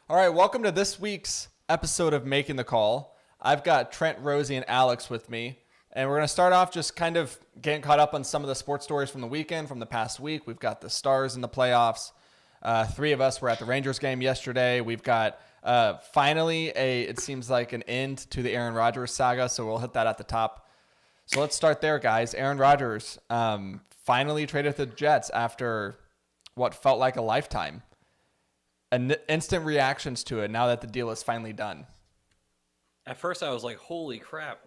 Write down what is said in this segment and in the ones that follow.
All right, welcome to this week's episode of Making the Call. I've got Trent, Rozey, and Alex with me, and we're going to start off just kind of getting caught up on some of the sports stories from the weekend, from the past week. We've got the Stars in the playoffs. Three of us were at the Rangers game yesterday. We've got finally it seems like an end to the Aaron Rodgers saga, so we'll hit that at the top. So let's start there, guys. Aaron Rodgers finally traded to the Jets after what felt like a lifetime. Instant reactions to it now that the deal is finally done. At first, I was like, holy crap.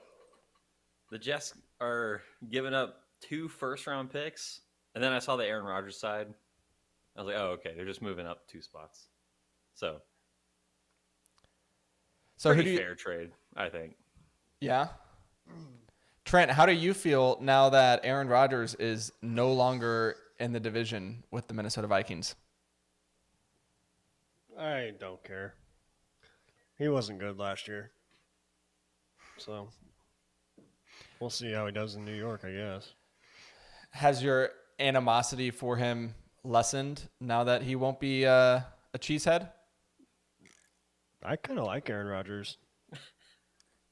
The Jets are giving up 2 first-round picks. And then I saw the Aaron Rodgers side. I was like, oh, okay. They're just moving up 2 spots. So pretty fair trade, I think. Yeah. Trent, how do you feel now that Aaron Rodgers is no longer in the division with the Minnesota Vikings? I don't care. He wasn't good last year. So we'll see how he does in New York, I guess. Has your animosity for him lessened now that he won't be a cheesehead? I kind of like Aaron Rodgers.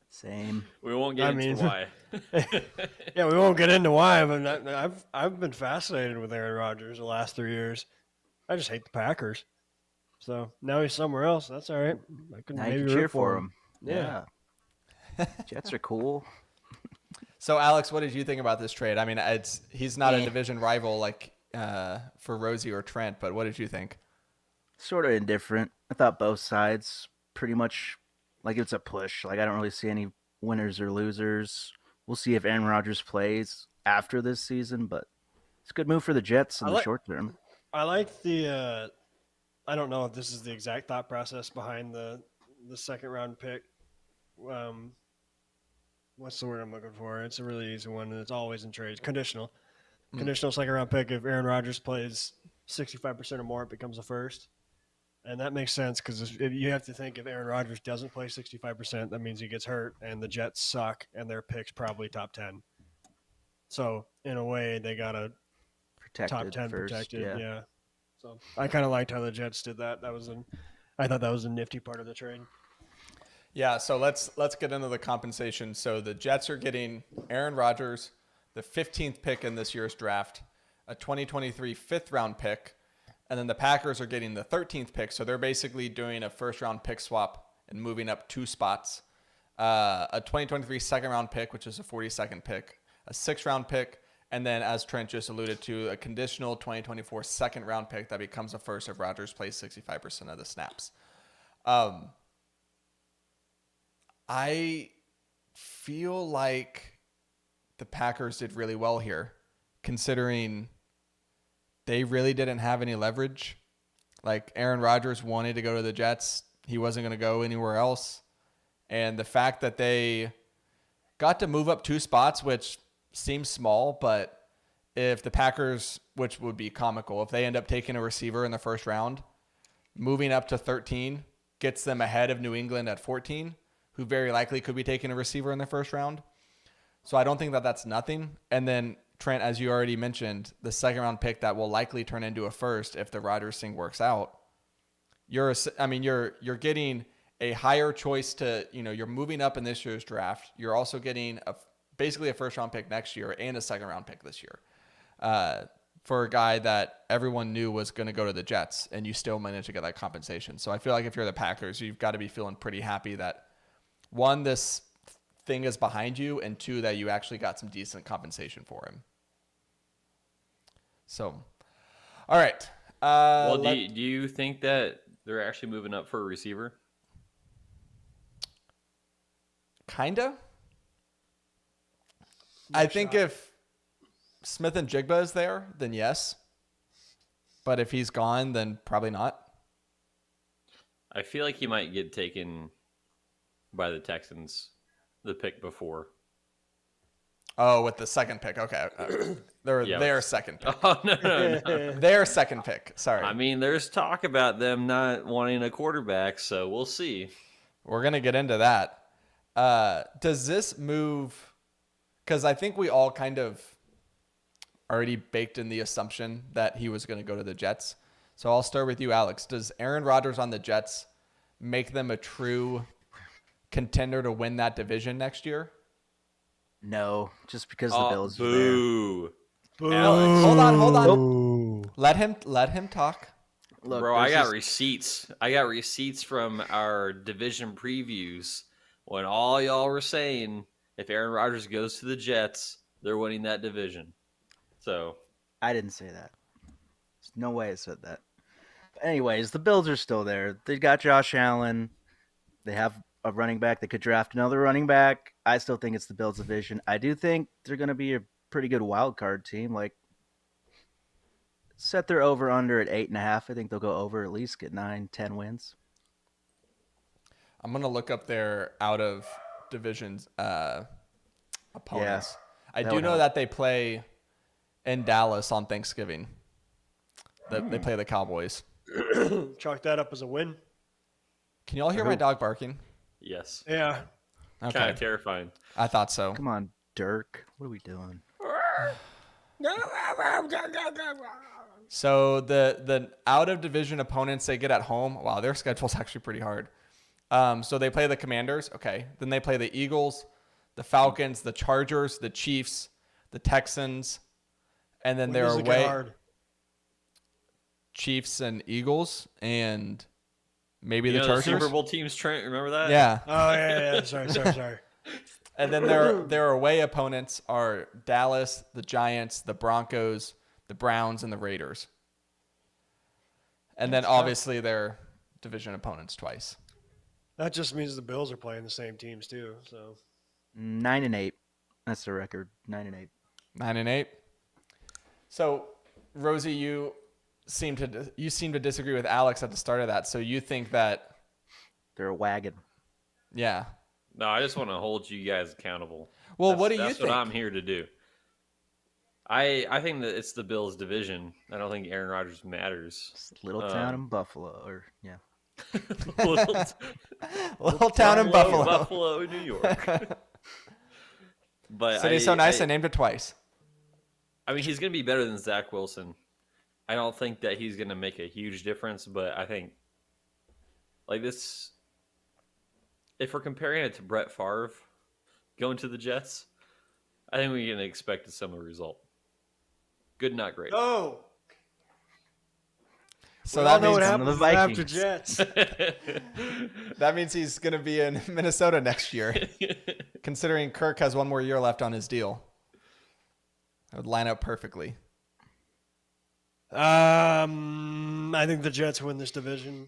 Same. We won't get into why. Yeah, we won't get into why, but I've been fascinated with Aaron Rodgers the last 3 years. I just hate the Packers. So now he's somewhere else. That's all right. I can now maybe you can cheer for him. Yeah. Jets are cool. So, Alex, what did you think about this trade? I mean, he's not a division rival like for Rozey or Trent, but what did you think? Sort of indifferent. I thought both sides pretty much like it's a push. Like I don't really see any winners or losers. We'll see if Aaron Rodgers plays after this season, but it's a good move for the Jets in the short term. I like the I don't know if this is the exact thought process behind the second round pick. What's the word I'm looking for? It's a really easy one, and it's always in trades. Conditional. Conditional second round pick. If Aaron Rodgers plays 65% or more, it becomes a first. And that makes sense because you have to think if Aaron Rodgers doesn't play 65%, that means he gets hurt, and the Jets suck, and their pick's probably top 10. So, in a way, they got a top 10 first, protected. Yeah. So I kind of liked how the Jets did that. I thought that was a nifty part of the trade. Yeah, so let's get into the compensation. So the Jets are getting Aaron Rodgers, the 15th pick in this year's draft, a 2023 fifth-round pick, and then the Packers are getting the 13th pick. So they're basically doing a first-round pick swap and moving up 2 spots. A 2023 second-round pick, which is a 42nd pick, a 6th-round pick, and then, as Trent just alluded to, a conditional 2024 second-round pick that becomes a first if Rodgers plays 65% of the snaps. I feel like the Packers did really well here, considering they really didn't have any leverage. Like, Aaron Rodgers wanted to go to the Jets. He wasn't going to go anywhere else. And the fact that they got to move up 2 spots, which seems small, but if the Packers, which would be comical, if they end up taking a receiver in the first round, moving up to 13 gets them ahead of New England at 14, who very likely could be taking a receiver in the first round. So I don't think that that's nothing. And then, Trent, as you already mentioned, the second round pick that will likely turn into a first if the Rodgers thing works out. You're getting a higher choice to, you're moving up in this year's draft. You're also getting basically a first round pick next year and a second round pick this year for a guy that everyone knew was going to go to the Jets, and you still managed to get that compensation. So I feel like if you're the Packers, you've got to be feeling pretty happy that, 1, this thing is behind you, and 2, that you actually got some decent compensation for him. So, all right. Do you think that they're actually moving up for a receiver? Kinda. I think if Smith and Jigba is there, then yes. But if he's gone, then probably not. I feel like he might get taken by the Texans the pick before. Oh, with the second pick. Okay. Their second pick. Oh, no. Their second pick. Sorry. I mean, there's talk about them not wanting a quarterback, so we'll see. We're going to get into that. Does this move... Because I think we all kind of already baked in the assumption that he was going to go to the Jets. So I'll start with you, Alex. Does Aaron Rodgers on the Jets make them a true contender to win that division next year? No, just because the Bills are there. Boo. Boo. Alex. Hold on. Nope. Let him talk. Look, Bro, I there's got just- receipts. I got receipts from our division previews when all y'all were saying if Aaron Rodgers goes to the Jets, they're winning that division. So I didn't say that. There's no way I said that. But anyways, the Bills are still there. They got Josh Allen. They have a running back. They could draft another running back. I still think it's the Bills division. I do think they're going to be a pretty good wild card team. Like, set their over under at 8.5. I think they'll go over, at least get 9-10 wins. I'm gonna look up their out of divisions opponents. I that do would know help. that they play in Dallas on Thanksgiving. They play the Cowboys. Chalk that up as a win. Can y'all hear my dog barking? yes, Yeah. kind Okay, of terrifying. I thought so. Come on, Dirk. What are we doing? So the out of division opponents they get at home. Wow, their schedule's actually pretty hard. So they play the Commanders. Okay, then they play the Eagles, the Falcons, the Chargers, the Chiefs, the Texans, and then When they're does it get away. hard? Chiefs and Eagles, and maybe You the know Chargers. Super Bowl teams, Trent, remember that? Yeah, Oh, yeah. Sorry. and then their away opponents are Dallas, the Giants, the Broncos, the Browns, and the Raiders. And then obviously their division opponents twice. That just means the Bills are playing the same teams, too. So 9-8. That's the record. 9-8. 9-8. So, Rosie, you seem to disagree with Alex at the start of that. So you think that, They're a wagon. yeah. No, I just want to hold you guys accountable. Well, what do you That's think? what I'm here to do. I think that it's the Bills division. I don't think Aaron Rodgers matters. It's a little town in Buffalo, or yeah. Little town in Buffalo. Buffalo, New York. But City's so nice, I named it twice. I mean, he's going to be better than Zach Wilson. I don't think that he's going to make a huge difference, but I think like this, if we're comparing it to Brett Favre going to the Jets, I think we can expect a similar result. Good, not great. Oh, So we all that know what means, happened. happens the after Vikings. Jets. that means he's going to be in Minnesota next year, considering Kirk has one more year left on his deal. That would line up perfectly. I think the Jets win this division.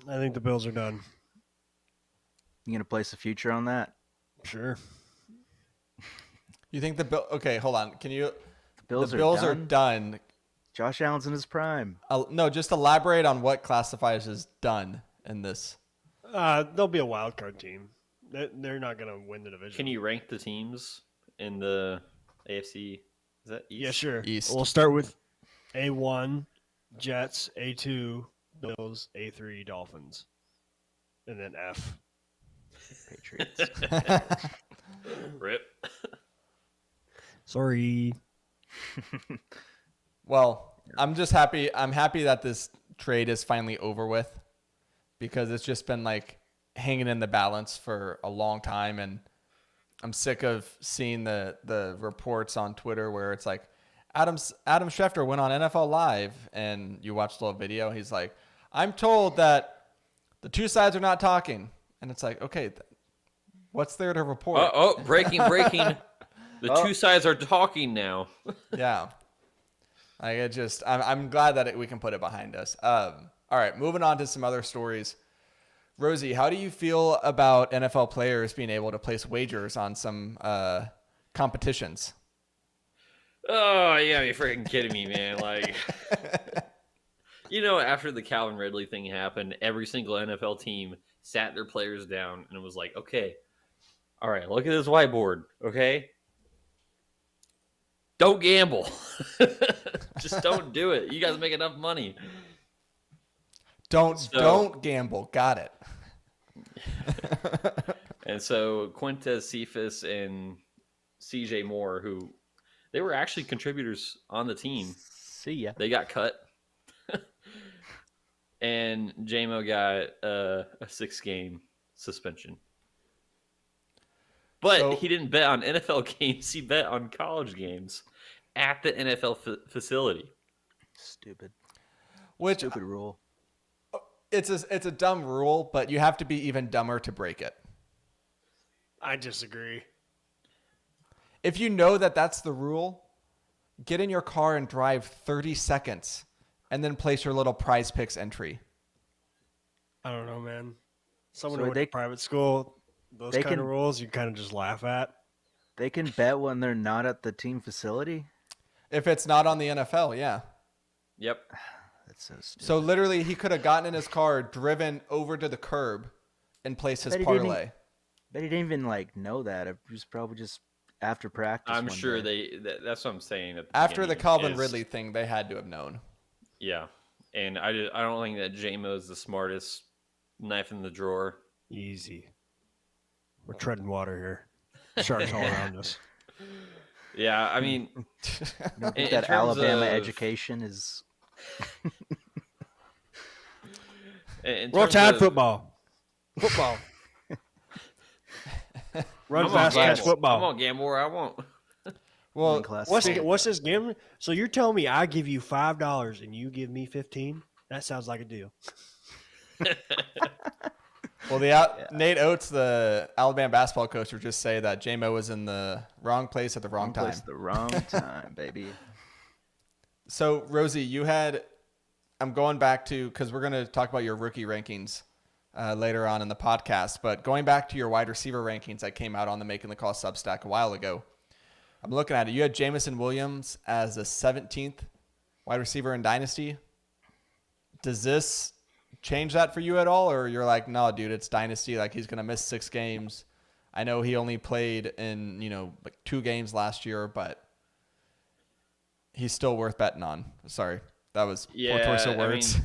I think the Bills are done. You gonna place a future on that? Sure. You think the Bill? Okay, hold on. Can you? The The Bills are done. Josh Allen's in his prime. No, just elaborate on what classifies as done in this. They'll be a wild card team. They're not going to win the division. Can you rank the teams in the AFC? Is that East? Yeah, sure. East. We'll start with A1, Jets, A2, Bills, A3, Dolphins, and then F. Patriots. Rip. Sorry. Well, I'm just happy. I'm happy that this trade is finally over with, because it's just been like hanging in the balance for a long time, and I'm sick of seeing the reports on Twitter where it's like Adam Schefter went on NFL Live, and you watch the little video. He's like, "I'm told that the two sides are not talking," and it's like, okay, what's there to report? Breaking. The two sides are talking now. Yeah. I'm glad that we can put it behind us. All right, moving on to some other stories. Rosie, how do you feel about NFL players being able to place wagers on some competitions? Oh, yeah, you're freaking kidding me, man. Like, after the Calvin Ridley thing happened, every single NFL team sat their players down and was like, okay, all right, look at this whiteboard, okay? Don't gamble. Just don't do it. You guys make enough money. Don't gamble. Got it. And so Quintez Cephas and CJ Moore, who they were actually contributors on the team, See ya. they got cut. and JMO got a 6-game suspension. But So- he didn't bet on NFL games. He bet on college games at the NFL facility. Stupid. Which Stupid rule. it's a dumb rule, but you have to be even dumber to break it. I disagree. If you know that that's the rule, get in your car and drive 30 seconds and then place your little Prize Picks entry. I don't know, man. Someone So who went to private school, those they kind of can- rules, you kind of just laugh at. They can bet when they're not at the team facility? If it's not on the NFL, yeah. Yep. That's so stupid. So literally he could have gotten in his car, driven over to the curb, and placed his Bet he didn't parlay. But he didn't even know that. It was probably just after practice. I'm one sure day. that's what I'm saying. At the After the beginning Calvin is- Ridley thing, they had to have known. Yeah. And I don't think that JMO is the smartest knife in the drawer. Easy. We're treading water here. Sharks all around us. Yeah, I mean, You don't think in that terms Alabama of- education is in Roll terms Tide of- football. Football. Run I'm fast, gonna catch gamble. I'm football. gonna gamble where I want. Well, class? What's this game? So you're telling me I give you $5 and you give me 15? That sounds like a deal. well, Nate Oates, the Alabama basketball coach, would just say that JMO was in the wrong place at the wrong time. place at the wrong time, baby. So, Rozey, you had. I'm going back to because we're going to talk about your rookie rankings later on in the podcast, but going back to your wide receiver rankings that came out on the Making the Call Substack a while ago. I'm looking at it. You had Jamison Williams as the 17th wide receiver in Dynasty. Does this change that for you at all, or you're like, no, dude, it's Dynasty. Like he's going to miss 6 games. I know he only played in like 2 games last year, but he's still worth betting on. Sorry, that was poor choice of I words.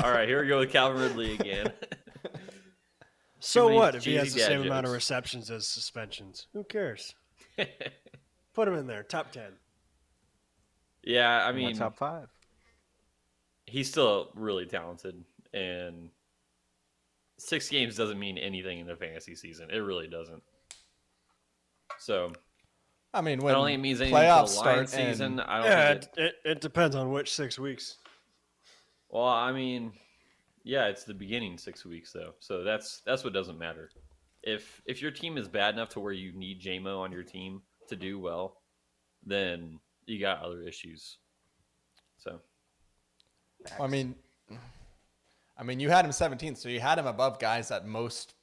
All right, here we go with Calvin Ridley again. So many what if he has cheesy the dad same amount of jokes. receptions as suspensions? Who cares? Put him in there, top 10. Yeah, I In my mean, top 5. he's still really talented, and 6 games doesn't mean anything in the fantasy season. It really doesn't. So I mean, I when don't think it means anything playoffs for the Lions start season. and I don't Yeah, think it, it depends on which 6 weeks. well, I mean, yeah, it's the beginning 6 weeks though, so that's what doesn't matter. If your team is bad enough to where you need JMO on your team to do well, then you got other issues. So I mean, you had him 17th, so you had him above guys that most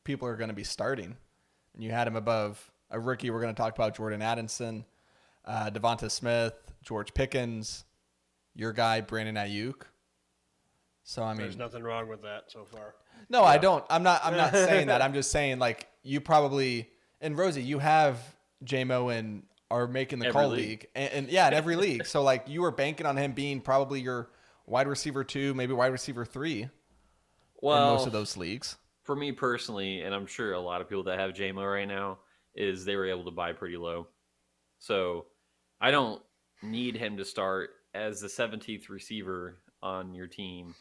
people are going to be starting, and you had him above a rookie. We're going to talk about Jordan Addison, Devonta Smith, George Pickens, your guy Brandon Ayuk. So I mean, There's nothing wrong with that so far. no, I don't. I'm not saying that. I'm just saying like you probably and Rozey, you have JMO and are making the Every call league. league, and yeah, in every league. So like you were banking on him being probably your wide receiver 2, maybe wide receiver 3 in well, most of those leagues. for me personally, and I'm sure a lot of people that have JMO right now, is they were able to buy pretty low. So I don't need him to start as the 17th receiver on your team.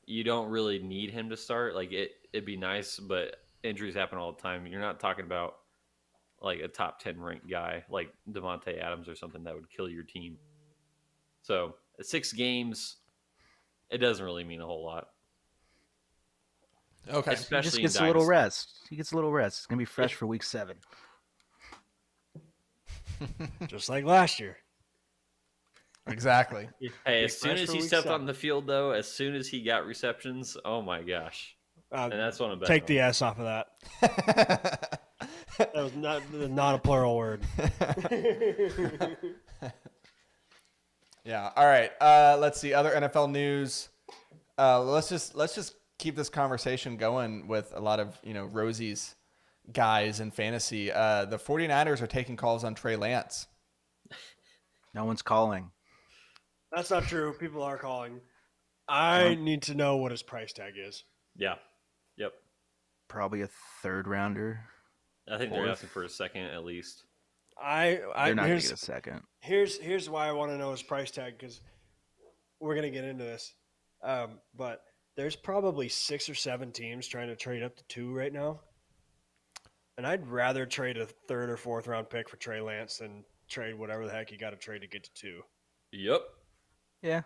You don't really need him to start. Like it'd be nice, but injuries happen all the time. You're not talking about like a top 10 ranked guy like Devontae Adams or something that would kill your team. So 6 games, it doesn't really mean a whole lot. Okay. He Especially just in gets a little Dynasty. rest. He gets a little rest. It's going to be fresh for week 7. Just like last year. Exactly. Hey, Be as soon fresh as for he week stepped 7. on the field, though, as soon as he got receptions, oh my gosh. And that's what I'm betting Take the on. S off of that. That was not a plural word. Yeah. All right. Let's see other NFL news. Let's just keep this conversation going with a lot of Rozey's guys in fantasy. The 49ers are taking calls on Trey Lance. No one's calling. That's not true. People are calling. I need to know what his price tag is. Yeah. Yep. Probably a 3rd rounder. I think they're Fourth. asking for a second at least. They're not going to here's get a second. here's why I want to know his price tag, because we're gonna get into this. But there's probably 6 or 7 teams trying to trade up to 2 right now, and I'd rather trade a 3rd or 4th round pick for Trey Lance than trade whatever the heck you got to trade to get to 2. Yep. Yeah.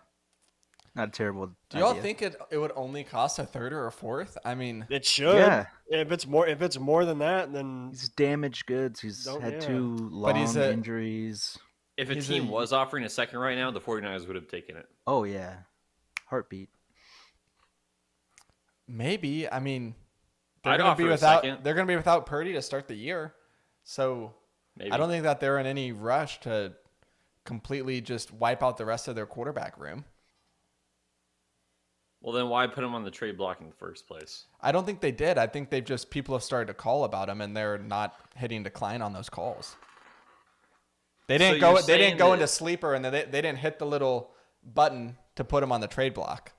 Not a terrible Do y'all idea. think it would only cost a 3rd or a 4th? I mean, It should. Yeah. If it's more than that, then He's damaged goods. He's Don't- had yeah. 2 But he's long a- injuries. If a He's team was offering a second right now, the 49ers would have taken it. Oh, yeah. Heartbeat. maybe. I mean, they're I'd going to be offer a without. second. They're going to be without Purdy to start the year, so Maybe. I don't think that they're in any rush to completely just wipe out the rest of their quarterback room. Well, then why put him on the trade block in the first place? I don't think they did. I think people have started to call about him, and they're not hitting decline on those calls. They didn't So go. you're They didn't saying go that- into sleeper, and they didn't hit the little button to put him on the trade block.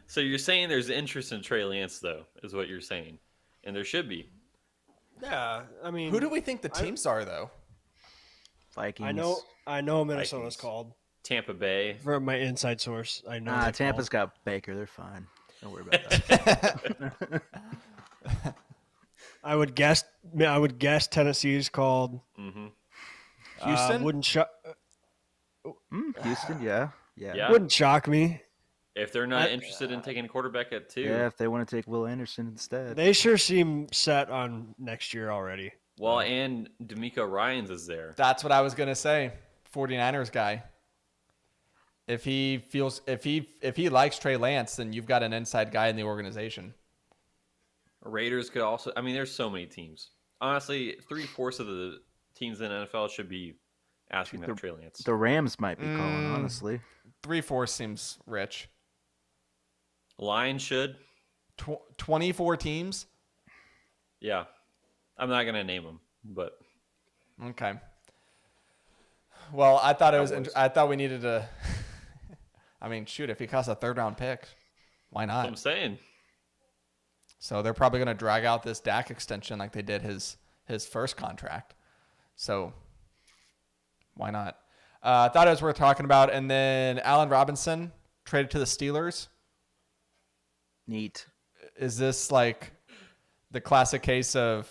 So you're saying there's interest in Trey Lance, though, is what you're saying, and there should be. yeah. I mean, Who do we think the teams are, though? Vikings. I know Minnesota's Vikings. called Tampa Bay. from my inside source. I know. they're Tampa's called. got Baker. They're fine. Don't worry about that. I would guess Tennessee's called. Mm-hmm. Houston? Houston, yeah. Yeah. Wouldn't shock me. If they're not interested in taking a quarterback at 2. Yeah, if they want to take Will Anderson instead. They sure seem set on next year already. Well, and D'Amico Ryans is there. That's what I was gonna say. 49ers guy. If he likes Trey Lance, then you've got an inside guy in the organization. Raiders could also. I mean, there's so many teams. Honestly, 3/4 of the teams in the NFL should be asking about Trey Lance. The Rams might be calling, honestly. 3/4 seems rich. Lions should. 24 teams. Yeah. I'm not going to name them, but Okay. Well, I thought it was. Cowboys. I thought we needed to. I mean, shoot, if he costs a 3rd round pick, why that's what I'm not? saying. So they're probably going to drag out this Dak extension like they did his first contract. So why not? I thought it was worth talking about. And then Allen Robinson traded to the Steelers. Neat. Is this like the classic case of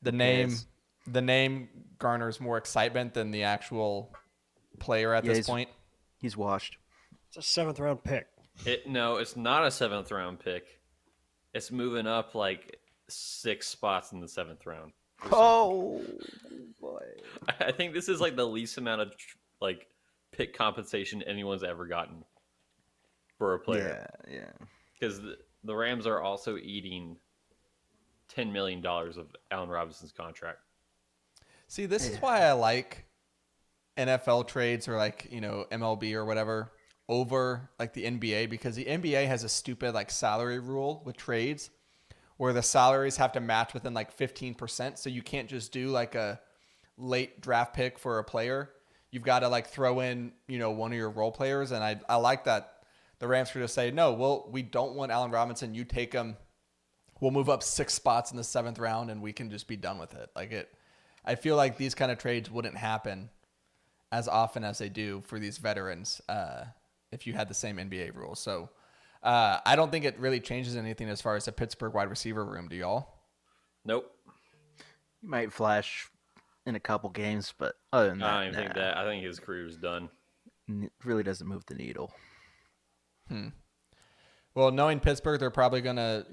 the name? cares? The name garners more excitement than the actual player at Yeah, this he's- point. He's washed. It's a 7th round pick. No, it's not a 7th round pick. It's moving up like 6 spots in the 7th round. Oh, boy. I think this is like the least amount of like pick compensation anyone's ever gotten for a player. Yeah. Because the Rams are also eating $10 million of Allen Robinson's contract. See, this is why I like NFL trades or like, MLB or whatever over like the NBA, because the NBA has a stupid like salary rule with trades where the salaries have to match within like 15%. So you can't just do like a late draft pick for a player. You've got to like throw in, one of your role players. And I like that the Rams could just say, no, we don't want Allen Robinson. You take him. We'll move up 6 spots in the 7th round and we can just be done with it. I feel like these kind of trades wouldn't happen as often as they do for these veterans if you had the same NBA rules. So I don't think it really changes anything as far as the Pittsburgh wide receiver room. Do y'all? Nope. He might flash in a couple games, but other than that, I don't even think that. I think his career's done. it really doesn't move the needle. Well, knowing Pittsburgh, they're probably going to,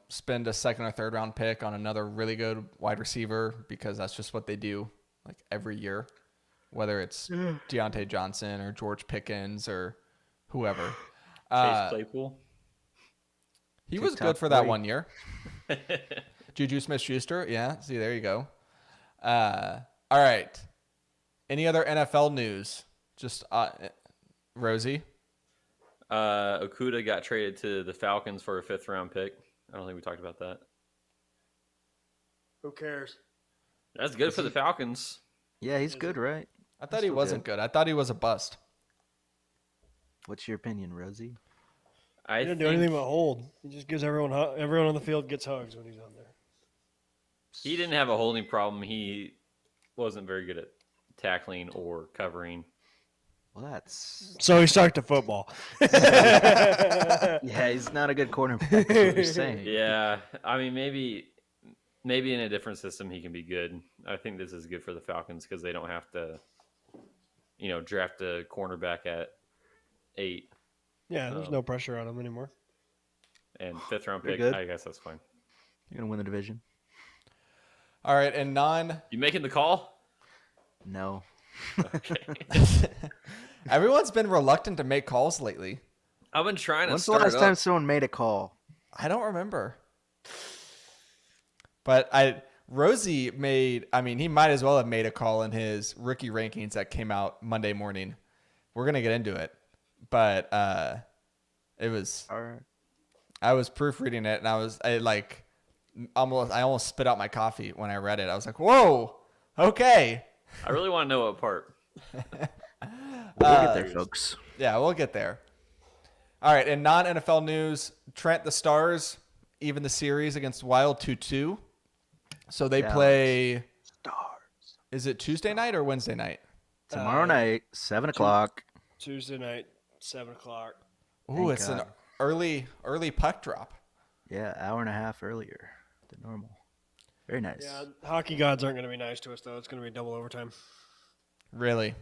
spend a 2nd or 3rd round pick on another really good wide receiver because that's just what they do like every year, whether it's Deontay Johnson or George Pickens or whoever. Chase Claypool. He was TikTok good for that boy. 1 year. Juju Smith-Schuster. Yeah. See, there you go. All right. Any other NFL news? Just Rozey. Okuda got traded to the Falcons for a 5th round pick. I don't think we talked about that. Who cares? That's good for the Falcons. Yeah, he's good, right? I thought he wasn't good. I thought he was a bust. What's your opinion, Rosie? I He didn't think do anything but hold. He just gives everyone on the field gets hugs when he's on there. he didn't have a holding problem. He wasn't very good at tackling or covering. Well, that's So he stuck to football. yeah. He's not a good cornerback. Is what you're saying. Yeah, I mean maybe in a different system he can be good. I think this is good for the Falcons because they don't have to, draft a cornerback at 8 Yeah, there's no pressure on him anymore. and 5th round You're pick. good. I guess that's fine. You're gonna win the division. All right, and You making the call? No. Okay. everyone's been reluctant to make calls lately. I've been trying to When's the start last it time up. someone made a call? I don't remember. But Rozey made, I mean, he might as well have made a call in his rookie rankings that came out Monday morning. We're going to get into it. But it was, All right. I was proofreading it and I almost spit out my coffee when I read it. I was like, whoa, okay. I really want to know what part. We'll get there, folks. Yeah, we'll get there. All right, in non-NFL news, Trent, the Stars, even the series against Wild 2-2. So they Dallas. play, Stars. is it Tuesday night or Wednesday night? Tomorrow night, 7 o'clock. Tuesday night, 7 o'clock. Ooh, Thank it's an God. early puck drop. Yeah, hour and a half earlier than normal. Very nice. Yeah, hockey gods aren't going to be nice to us, though. It's going to be double overtime. Really?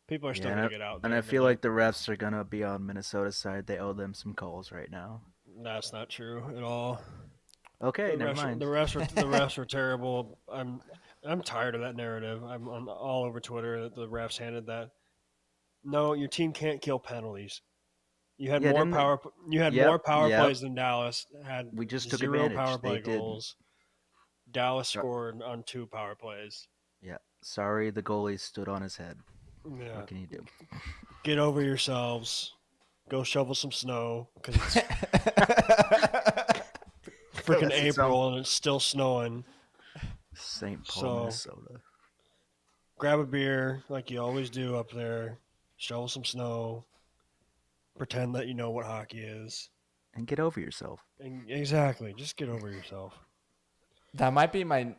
People are still Yeah, going to get out. and there, I but feel like the refs are gonna be on Minnesota's side. They owe them some calls right now. that's not true at all. Okay, The never refs, mind. the refs were terrible. I'm tired of that narrative. I'm on all over Twitter that the refs handed that. No, your team can't kill penalties. You had Yeah, more didn't they- power. You had Yep, more power yep. plays than Dallas. Had We just took 0 advantage. power play They didn't. goals. Dallas scored on 2 power plays. Yeah, sorry, the goalie stood on his head. Yeah. What can you do? Get over yourselves. Go shovel some snow because it's freaking It's April and it's still snowing. St. Paul, So- Minnesota. Grab a beer like you always do up there. Shovel some snow. Pretend that you know what hockey is. And get over yourself. And exactly, just get over yourself. That might be my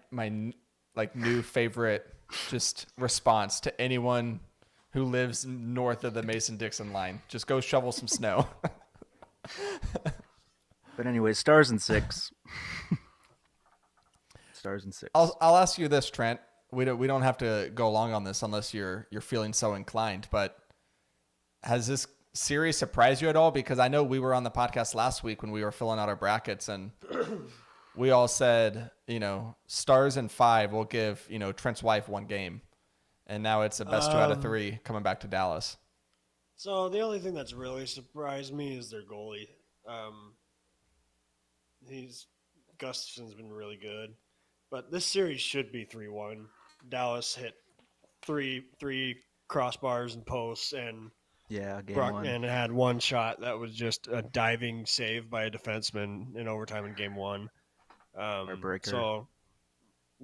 new favorite just response to anyone who lives north of the Mason-Dixon line. Just go shovel some snow. But anyway, stars and 6. Stars and 6. I'll ask you this, Trent. We don't have to go long on this unless you're feeling so inclined. But has this series surprised you at all? Because I know we were on the podcast last week when we were filling out our brackets, and we all said, Stars and 5 will give Trent's wife 1 game, and now it's a best 2 out of 3 coming back to Dallas. So the only thing that's really surprised me is their goalie. Gustafson's been really good, but this series should be 3-1. Dallas hit three crossbars and posts, and Yeah, game 1. and had one shot that was just a diving save by a defenseman in overtime in game 1. Heartbreaker. So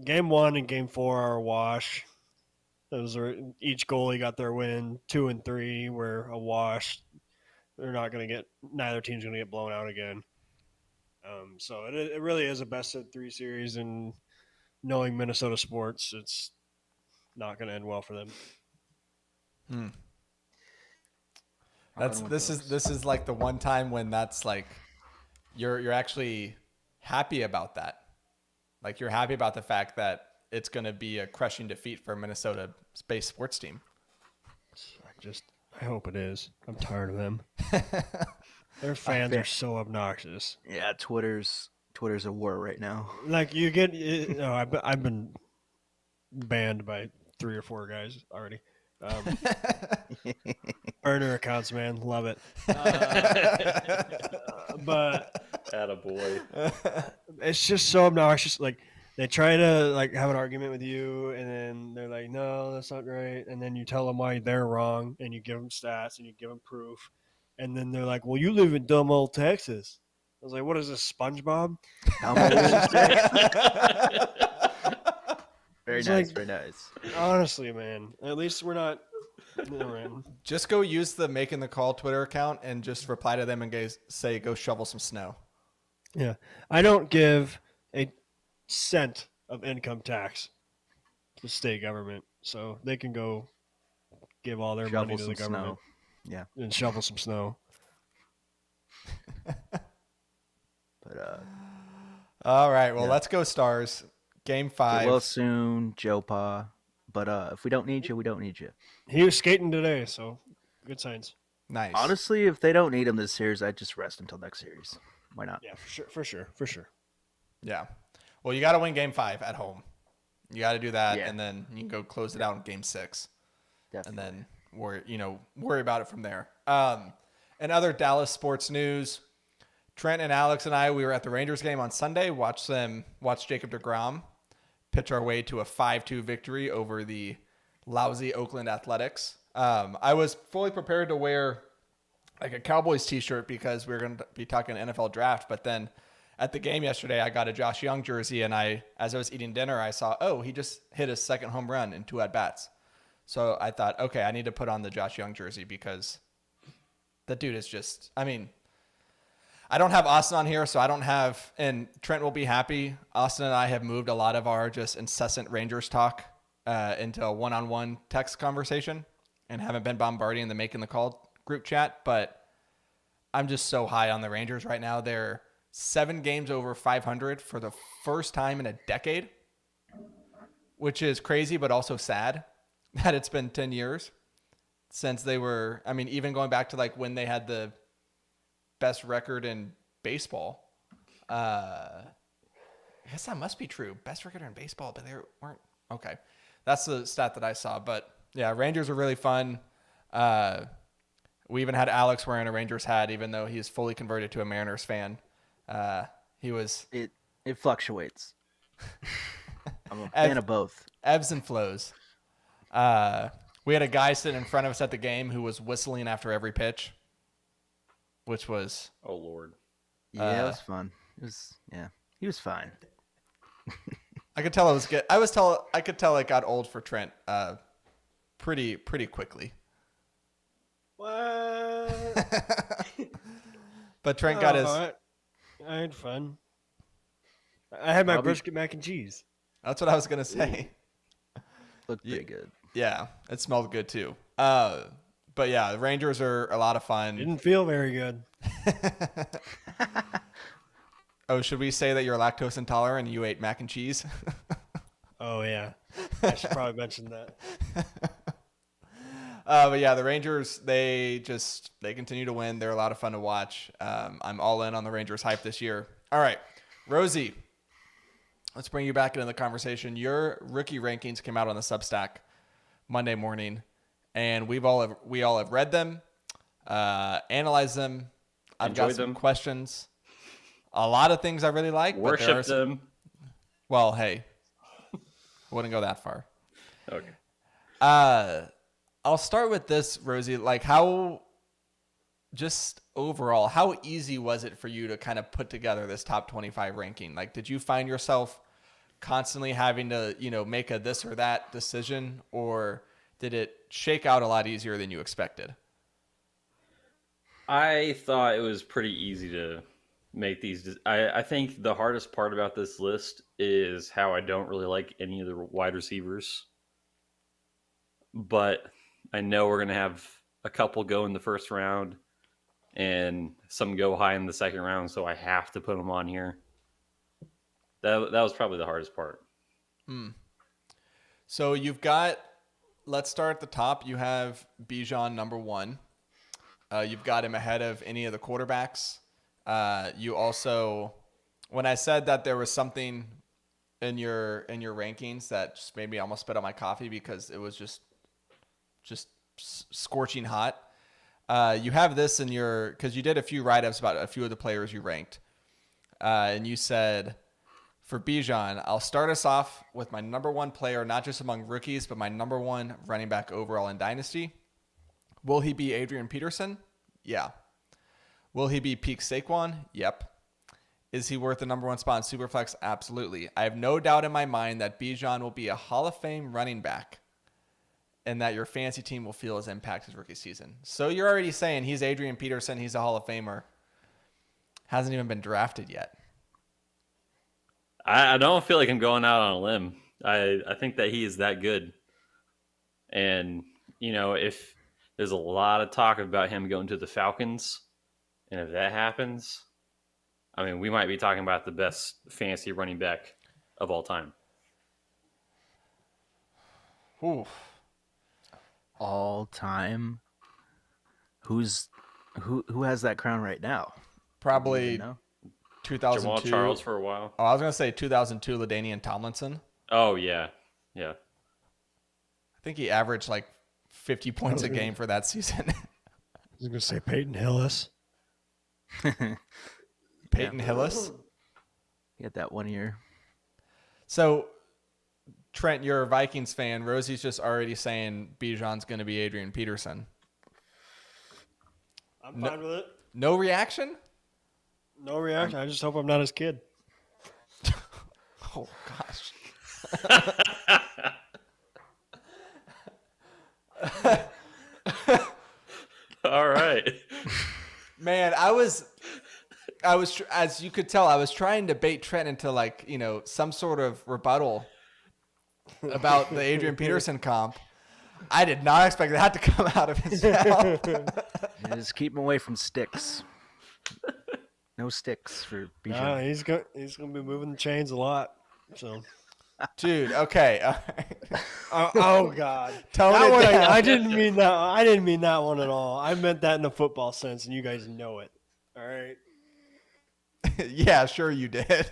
game 1 and game 4 are a wash. Those are each goalie got their win. 2 and 3 were a wash. Neither team's going to get blown out again. So it really is a best of 3 series, and knowing Minnesota sports, it's not going to end well for them. This is like the one time when that's like you're actually happy about that. Like you're happy about the fact that it's going to be a crushing defeat for a Minnesota-based sports team. I hope it is. I'm tired of them. Their fans are so obnoxious. Yeah, Twitter's a war right now. Like I've been banned by 3 or 4 guys already. Burner accounts, man, love it. But Attaboy. it's just so obnoxious. Like they try to have an argument with you, and then they're like, "No, that's not right." And then you tell them why they're wrong, and you give them stats, and you give them proof, and then they're like, "Well, you live in dumb old Texas." I was like, "What is this, SpongeBob?" Very It's nice, like- very nice. Honestly, man, at least we're not. Man. Just go use the Making the Call Twitter account and just reply to them and say, go shovel some snow. Yeah, I don't give a cent of income tax to the state government. so they can go give all their money Shovel to some the government snow. Yeah, and shovel some snow. but All right. Well, yeah, let's go Stars. Game get well 5. soon, Joe Pa. But if we don't need you, we don't need you. He was skating today, so good signs. Nice. Honestly, if they don't need him this series, I'd just rest until next series. Why not? Yeah, for sure. Yeah. Well, you got to win game 5 at home. You got to do that, Yeah. and then you can go close it out in game 6, Definitely. and then worry about it from there. And other Dallas sports news, Trent and Alex and I, we were at the Rangers game on Sunday. Watch Jacob deGrom pitch our way to a 5-2 victory over the lousy Oakland Athletics. I was fully prepared to wear like a Cowboys t-shirt because we were going to be talking NFL draft, but then at the game yesterday, I got a Josh Young jersey, and as I was eating dinner, I saw, he just hit his second home run in 2 at-bats. So I thought, okay, I need to put on the Josh Young jersey because the dude is just, I mean, I don't have Austin on here, so I don't have, and Trent will be happy. Austin and I have moved a lot of our just incessant Rangers talk into a one-on-one text conversation and haven't been bombarding the Making the Call group chat, but I'm just so high on the Rangers right now. They're 7 games over 500 for the first time in a decade, which is crazy, but also sad that it's been 10 years since they were, I mean, even going back to like when they had the best record in baseball. I guess that must be true. Best record in baseball, but they weren't. Okay. That's the stat that I saw. But yeah, Rangers are really fun. We even had Alex wearing a Rangers hat, even though he's fully converted to a Mariners fan. He was It fluctuates. I'm a fan of both. ebbs and flows. We had a guy sitting in front of us at the game who was whistling after every pitch, which was Oh Lord. Yeah, it was fun. He was fine. I could tell it was good. I could tell it got old for Trent pretty quickly. What? But Trent got his. I had fun. I had my Probably- brisket mac and cheese. That's what I was gonna say. Looked pretty good. Yeah, it smelled good too. But yeah, the Rangers are a lot of fun. Didn't feel very good. Oh, should we say that you're lactose intolerant and you ate mac and cheese? Oh yeah, I should probably mention that. But yeah, the Rangers, they continue to win. They're a lot of fun to watch. I'm all in on the Rangers hype this year. All right, Rozey, let's bring you back into the conversation. Your rookie rankings came out on the Substack Monday morning, and we all have read them, analyzed them. I've got Enjoyed some them. questions. A lot of things I really like. but there are Worship some- them. Well, hey, wouldn't go that far. Okay. I'll start with this, Rozey. Like, how, just overall, how easy was it for you to kind of put together this top 25 ranking? Like, did you find yourself constantly having to, make a this or that decision, or did it shake out a lot easier than you expected? I thought it was pretty easy to make these. I think the hardest part about this list is how I don't really like any of the wide receivers. But I know we're going to have a couple go in the first round and some go high in the second round, so I have to put them on here. That was probably the hardest part. So let's start at the top. You have Bijan number 1. You've got him ahead of any of the quarterbacks. You also, when I said that there was something in your rankings that just made me almost spit out my coffee because it was just scorching hot. You have this in because you did a few write-ups about a few of the players you ranked. And you said, for Bijan, I'll start us off with my number 1 player, not just among rookies, but my number 1 running back overall in Dynasty. Will he be Adrian Peterson? Yeah. Will he be peak Saquon? Yep. Is he worth the number 1 spot in Superflex? Absolutely. I have no doubt in my mind that Bijan will be a Hall of Fame running back and that your fantasy team will feel his impact his rookie season. So you're already saying he's Adrian Peterson, he's a Hall of Famer. Hasn't even been drafted yet. I don't feel like I'm going out on a limb. I think that he is that good. And, if there's a lot of talk about him going to the Falcons, and if that happens, I mean, we might be talking about the best fantasy running back of all time. Ooh. All time. Who has that crown right now? Probably No. 2002. Jamal Charles for a while. Oh, I was going to say 2002 LaDainian Tomlinson. Oh, yeah. Yeah. I think he averaged like 50 points a game for that season. I was going to say Peyton Hillis. Peyton Hillis. He had that 1 year. So, Trent, you're a Vikings fan. Rozey's just already saying Bijan's going to be Adrian Peterson. I'm fine with it. No reaction? No reaction. I just hope I'm not his kid. Oh, gosh. All right. Man, I was, as you could tell, I was trying to bait Trent into some sort of rebuttal about the Adrian Peterson comp. I did not expect that to come out of his mouth. Just keep him away from sticks. No sticks for Bijan. Nah, he's gonna be moving the chains a lot. So, Dude, okay. All right. oh God, Tone that it one, down. I didn't mean that. I didn't mean that one at all. I meant that in a football sense, and you guys know it. All right, Yeah, sure you did.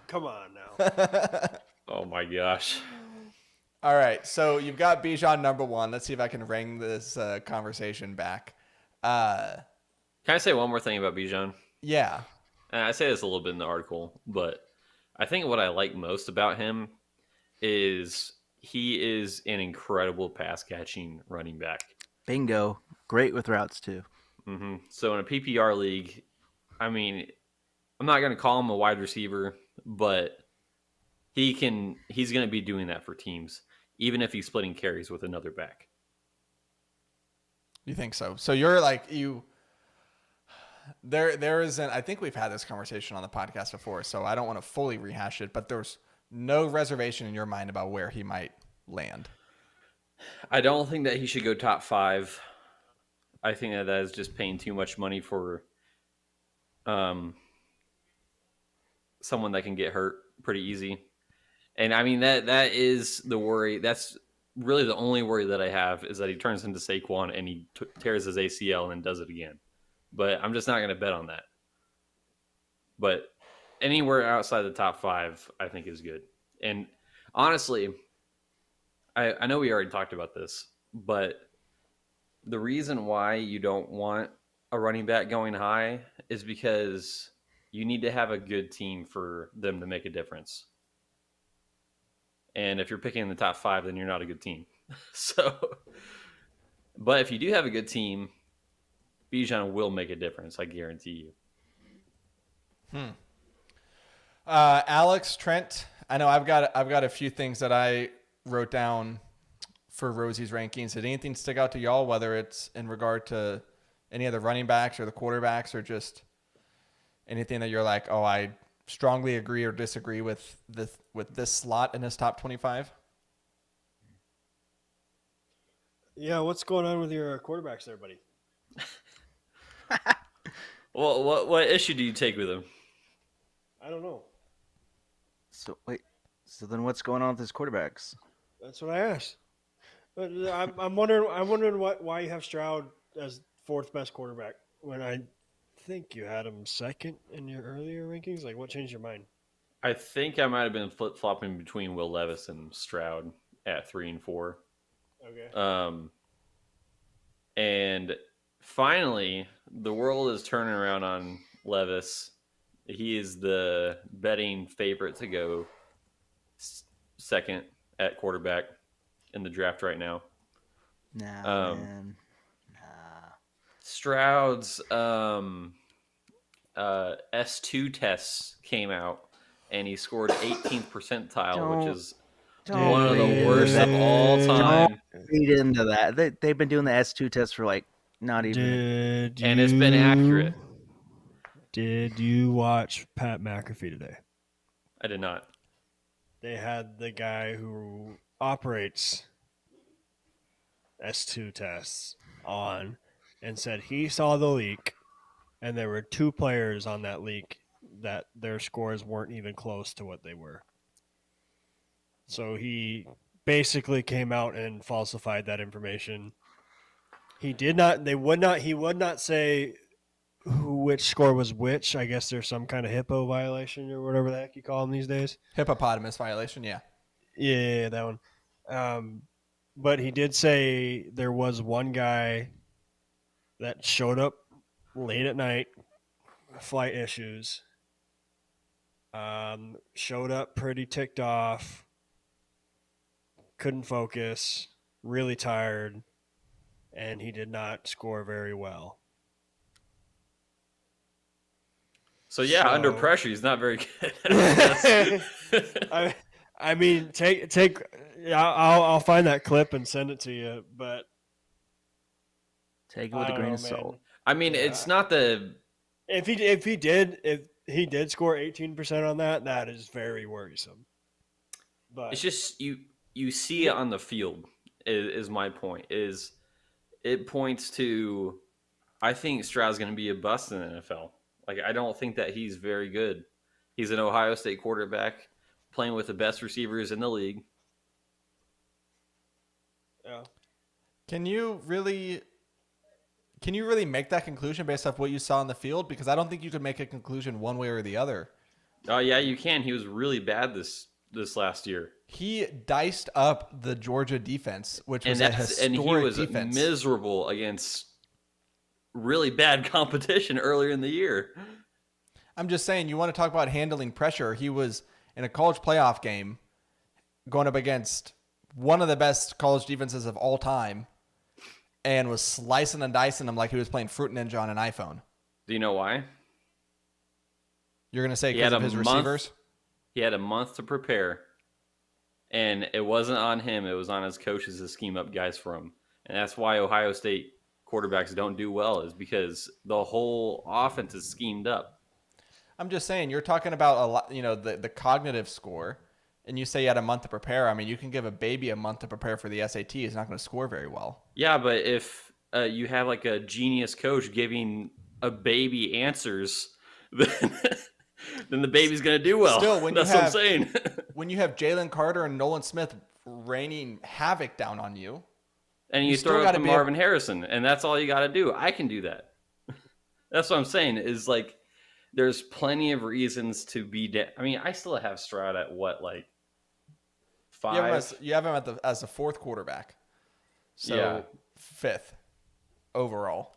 come on now. Oh, my gosh. All right, so you've got Bijan number one. Let's see if I can wring this conversation back. Can I say one more thing about Bijan? Yeah. And I say this a little bit in the article, but I think what I like most about him is he is an incredible pass-catching running back. Bingo. Great with routes, too. Mm-hmm. So in a PPR league, I mean, I'm not going to call him a wide receiver, but he's going to be doing that for teams, even if he's splitting carries with another back. You think so? So you're like there isn't. I think we've had this conversation on the podcast before, so I don't want to fully rehash it. But there's no reservation in your mind about where he might land. I don't think that he should go top 5. I think that is just paying too much money for someone that can get hurt pretty easy. And I mean that is the worry. That's really the only worry that I have is that he turns into Saquon and he tears his ACL and then does it again. But I'm just not going to bet on that. But anywhere outside the top 5, I think is good. And honestly, I know we already talked about this, but the reason why you don't want a running back going high is because you need to have a good team for them to make a difference. And if you're picking in the top 5, then you're not a good team. But if you do have a good team, Bijan will make a difference. I guarantee you. Alex, Trent, I know I've got a few things that I wrote down for Rozey's rankings. Did anything stick out to y'all, whether it's in regard to any of the running backs or the quarterbacks or just anything that you're like, oh, I strongly agree or disagree with this slot in his top 25? Yeah, what's going on with your quarterbacks there, buddy? Well, what issue do you take with him? I don't know. So then what's going on with his quarterbacks? That's what I asked. But I'm wondering why you have Stroud as 4th best quarterback when I think you had him 2nd in your earlier rankings. Like, what changed your mind? I think I might have been flip-flopping between Will Levis and Stroud at 3 and 4. Okay. And finally, the world is turning around on Levis. He is the betting favorite to go 2nd at quarterback in the draft right now. Nah, man. Stroud's S2 tests came out, and he scored 18th percentile, which is one of the worst of all time. Don't read into that. They've been doing the S2 test for like not even. And it's been accurate. Did you watch Pat McAfee today? I did not. They had the guy who operates S2 tests on and said he saw the leak, and there were 2 players on that leak that their scores weren't even close to what they were. So he basically came out and falsified that information. He did not. He would not say which score was which. I guess there's some kind of HIPAA violation or whatever the heck you call them these days. Hippopotamus violation, yeah. Yeah, that one. But he did say there was one guy that showed up late at night, flight issues. Showed up pretty ticked off, couldn't focus, really tired, and he did not score very well. So yeah, under pressure, he's not very good. I mean, take. I'll find that clip and send it to you, but Take it with a grain of salt. I mean, it's not the. If he did score 18% on that, that is very worrisome. But It's just you see it on the field. Is my point. Is it points to? I think Stroud's going to be a bust in the NFL. Like, I don't think that he's very good. He's an Ohio State quarterback playing with the best receivers in the league. yeah. Can you really make that conclusion based off what you saw on the field? Because I don't think you could make a conclusion one way or the other. Oh yeah, you can. He was really bad this last year. He diced up the Georgia defense, which was a historic and he was defense. miserable against really bad competition earlier in the year. I'm just saying, you want to talk about handling pressure. He was in a college playoff game going up against one of the best college defenses of all time and was slicing and dicing them like he was playing Fruit Ninja on an iPhone. Do you know why? You're going to say because of his receivers? He had a month to prepare, and it wasn't on him. It was on his coaches to scheme up guys for him. And that's why Ohio State quarterbacks don't do well, is because the whole offense is schemed up. I'm just saying, you're talking about a lot, the cognitive score, and you say you had a month to prepare. I mean, you can give a baby a month to prepare for the SAT. He's not going to score very well. Yeah, but if you have like a genius coach giving a baby answers, then the baby's going to do well. Still, that's what I'm saying. When you have Jalen Carter and Nolan Smith raining havoc down on you, and you throw up to Marvin Harrison, and that's all you got to do. I can do that. That's what I'm saying, is like, there's plenty of reasons to be I mean, I still have Stroud at what, like 5? You have him as the 4th quarterback. So yeah. 5th overall.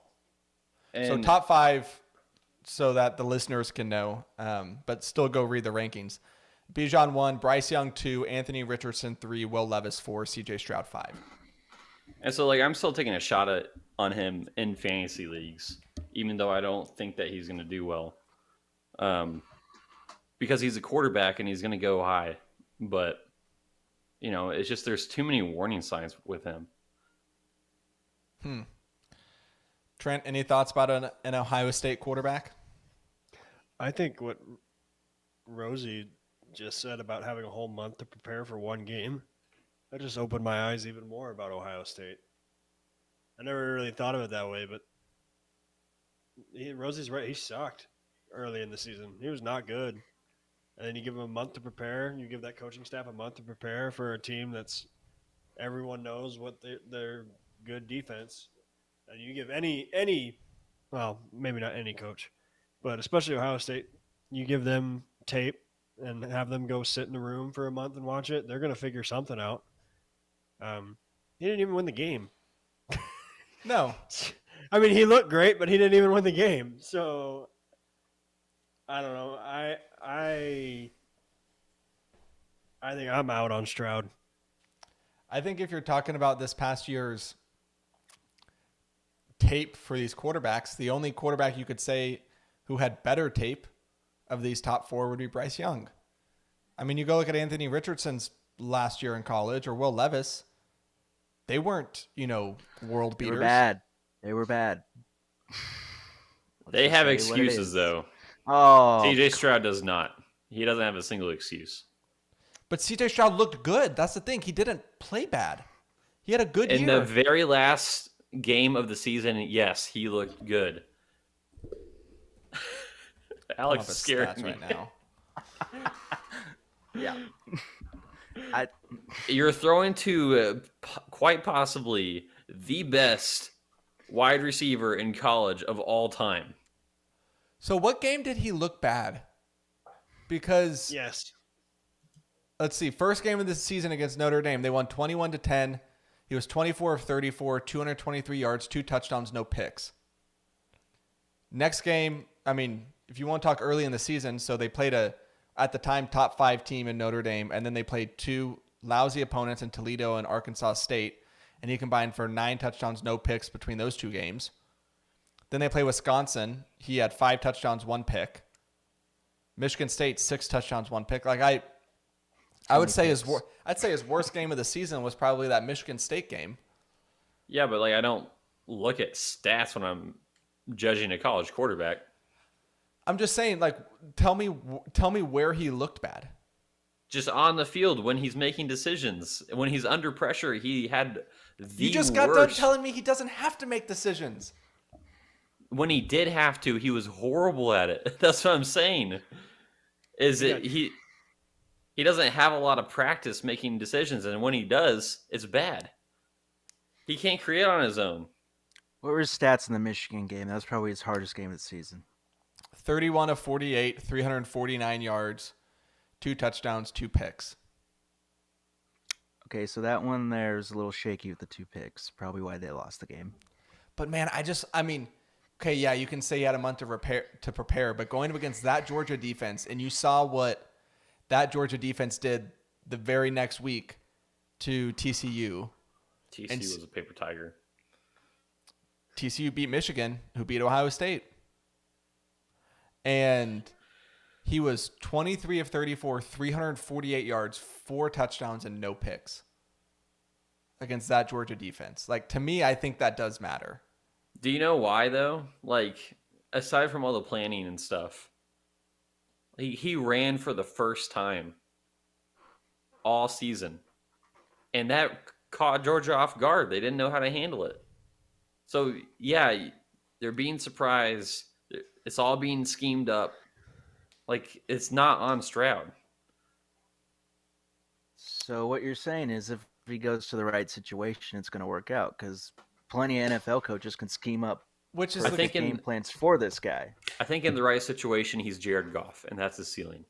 And so top 5 so that the listeners can know, but still go read the rankings. Bijan 1, Bryce Young 2, Anthony Richardson 3, Will Levis 4, CJ Stroud 5. And so, like, I'm still taking a shot on him in fantasy leagues, even though I don't think that he's going to do well. Because he's a quarterback and he's going to go high. But, it's just there's too many warning signs with him. Trent, any thoughts about an Ohio State quarterback? I think what Rozey just said about having a whole month to prepare for one game, that just opened my eyes even more about Ohio State. I never really thought of it that way, but Rozey's right. He sucked early in the season. He was not good. And then you give him a month to prepare. You give that coaching staff a month to prepare for a team that's everyone knows what their good defense. And you give any, well, maybe not any coach, but especially Ohio State, you give them tape and have them go sit in the room for a month and watch it. They're going to figure something out. He didn't even win the game. No. I mean, he looked great, but he didn't even win the game. So I don't know. I think I'm out on Stroud. I think if you're talking about this past year's tape for these quarterbacks, the only quarterback you could say who had better tape of these top 4 would be Bryce Young. I mean, you go look at Anthony Richardson's last year in college, or Will Levis. They weren't, world beaters. They were bad. They have excuses, though. Oh, CJ Stroud does not. He doesn't have a single excuse. But CJ Stroud looked good. That's the thing. He didn't play bad. He had a good In year. the very last game of the season, yes, he looked good. Alex Pulling is up his scaring stats me. right now. Yeah. I You're throwing to quite possibly the best wide receiver in college of all time. So what game did he look bad? Because Yes. let's see, first game of the season against Notre Dame, they won 21-10. He was 24 of 34, 223 yards, 2 touchdowns, no picks. Next game, I mean, if you want to talk early in the season, so they played at the time, top 5 team in Notre Dame, and then they played 2 lousy opponents in Toledo and Arkansas State, and he combined for 9 touchdowns, no picks between those 2 games. Then they play Wisconsin. He had 5 touchdowns, 1 pick. Michigan State, 6 touchdowns, 1 pick. Like I would say his worst game of the season was probably that Michigan State game. Yeah, but like I don't look at stats when I'm judging a college quarterback. I'm just saying, like, tell me where he looked bad. Just on the field when he's making decisions, when he's under pressure, he had the You just got done worst. telling me he doesn't have to make decisions. When he did have to, he was horrible at it. That's what I'm saying. He doesn't have a lot of practice making decisions, and when he does, it's bad. He can't create on his own. What were his stats in the Michigan game? That was probably his hardest game of the season. 31 of 48, 349 yards, 2 touchdowns, 2 picks. Okay, so that one there is a little shaky with the 2 picks. Probably why they lost the game. But man, okay, yeah, you can say he had a month to prepare, but going up against that Georgia defense, and you saw what that Georgia defense did the very next week to TCU. TCU was a paper tiger. TCU beat Michigan, who beat Ohio State. And he was 23 of 34, 348 yards, 4 touchdowns, and no picks against that Georgia defense. Like, to me, I think that does matter. Do you know why, though? Like, aside from all the planning and stuff, he ran for the first time all season. And that caught Georgia off guard. They didn't know how to handle it. So, yeah, they're being surprised. It's all being schemed up. Like, it's not on Stroud. So what you're saying is if he goes to the right situation, it's going to work out because plenty of NFL coaches can scheme up Which is perfect game plans for this guy. I think in the right situation, he's Jared Goff, and that's his ceiling.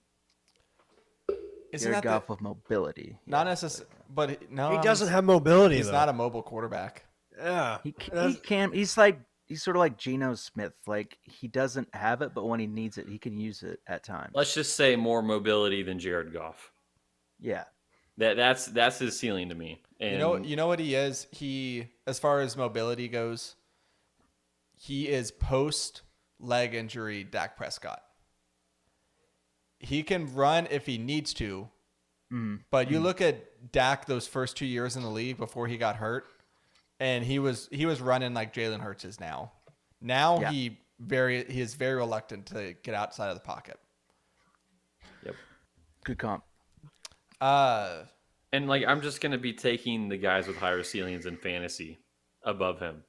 Jared Goff with mobility. Not necessarily, but no, He doesn't have mobility, He's though. not a mobile quarterback. Yeah. He can. He's sort of like Geno Smith. Like he doesn't have it, but when he needs it, he can use it at times. Let's just say more mobility than Jared Goff. Yeah. That's his ceiling to me. And You know what he is? He, as far as mobility goes, he is post leg injury Dak Prescott. He can run if he needs to, but you look at Dak those first 2 years in the league before he got hurt, and he was running like Jalen Hurts is now. Now Yeah. he is very reluctant to get outside of the pocket. Yep. Good comp. And like I'm just gonna be taking the guys with higher ceilings in fantasy above him,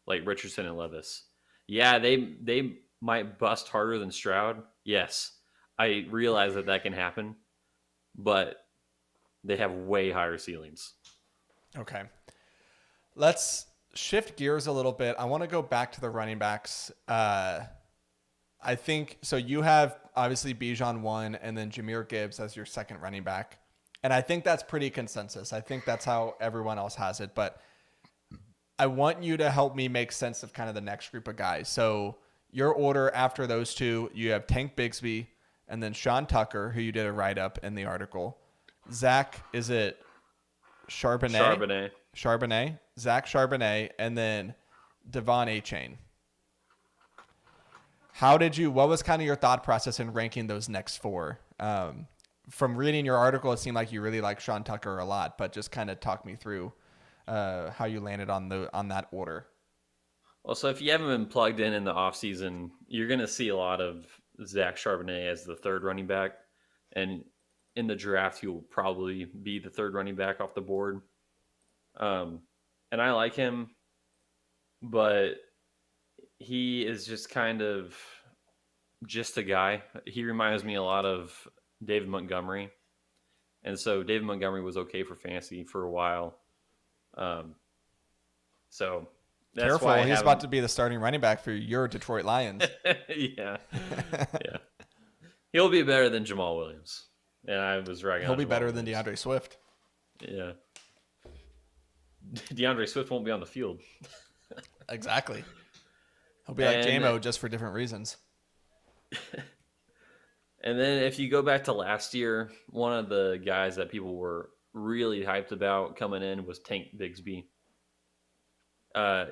like Richardson and Levis. Yeah, they might bust harder than Stroud. Yes, I realize that can happen, but they have way higher ceilings. Okay. Let's shift gears a little bit. I want to go back to the running backs. I think so. You have obviously Bijan 1 and then Jahmyr Gibbs as your second running back. And I think that's pretty consensus. I think that's how everyone else has it. But I want you to help me make sense of kind of the next group of guys. So your order after those two, you have Tank Bigsby and then Sean Tucker, who you did a write-up in the article. Zach, is it Charbonnet? Charbonnet. Zach Charbonnet, and then Devon Achane. What was kind of your thought process in ranking those next four? From reading your article, it seemed like you really like Sean Tucker a lot, but just kind of talk me through how you landed on that order. Well, so if you haven't been plugged in the offseason, you're going to see a lot of Zach Charbonnet as the third running back. And in the draft, he will probably be the third running back off the board. and I like him, but he is just kind of just a guy. He reminds me a lot of David Montgomery, and so David Montgomery was okay for fantasy for a while. So that's Careful, why he's about to be the starting running back for your Detroit Lions. yeah. He'll be better than Jamal Williams, and I was right. He'll be better than DeAndre Swift. Yeah. DeAndre Swift won't be on the field. Exactly. He'll be like J-Mo, just for different reasons. And then if you go back to last year, one of the guys that people were really hyped about coming in was Tank Bigsby.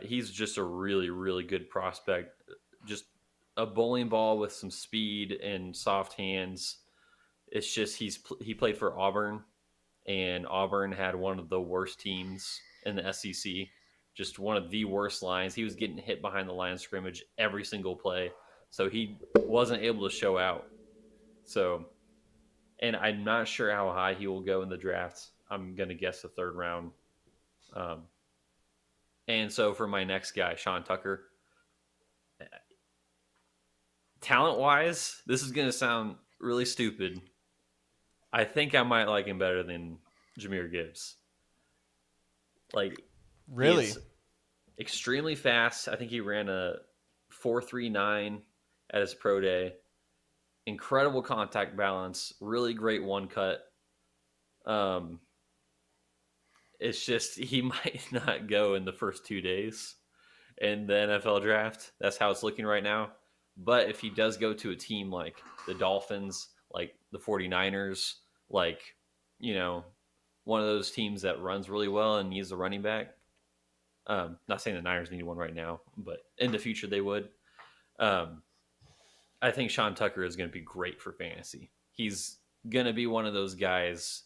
He's just a really, really good prospect. Just a bowling ball with some speed and soft hands. It's just he played for Auburn, and Auburn had one of the worst teams in the SEC. Just one of the worst lines. He was getting hit behind the line of scrimmage every single play, so he wasn't able to show out. So, and I'm not sure how high he will go in the draft. I'm going to guess the third round. And so for my next guy, Sean Tucker, talent-wise, this is going to sound really stupid. I think I might like him better than Jahmyr Gibbs. Like, really? He's extremely fast. I think he ran a 4.39 at his pro day. Incredible contact balance. Really great one cut. It's just he might not go in the first 2 days in the NFL draft. That's how it's looking right now. But if he does go to a team like the Dolphins, like the 49ers, like, you know, one of those teams that runs really well and needs a running back. Not saying the Niners need one right now, but in the future they would. I think Sean Tucker is going to be great for fantasy. He's going to be one of those guys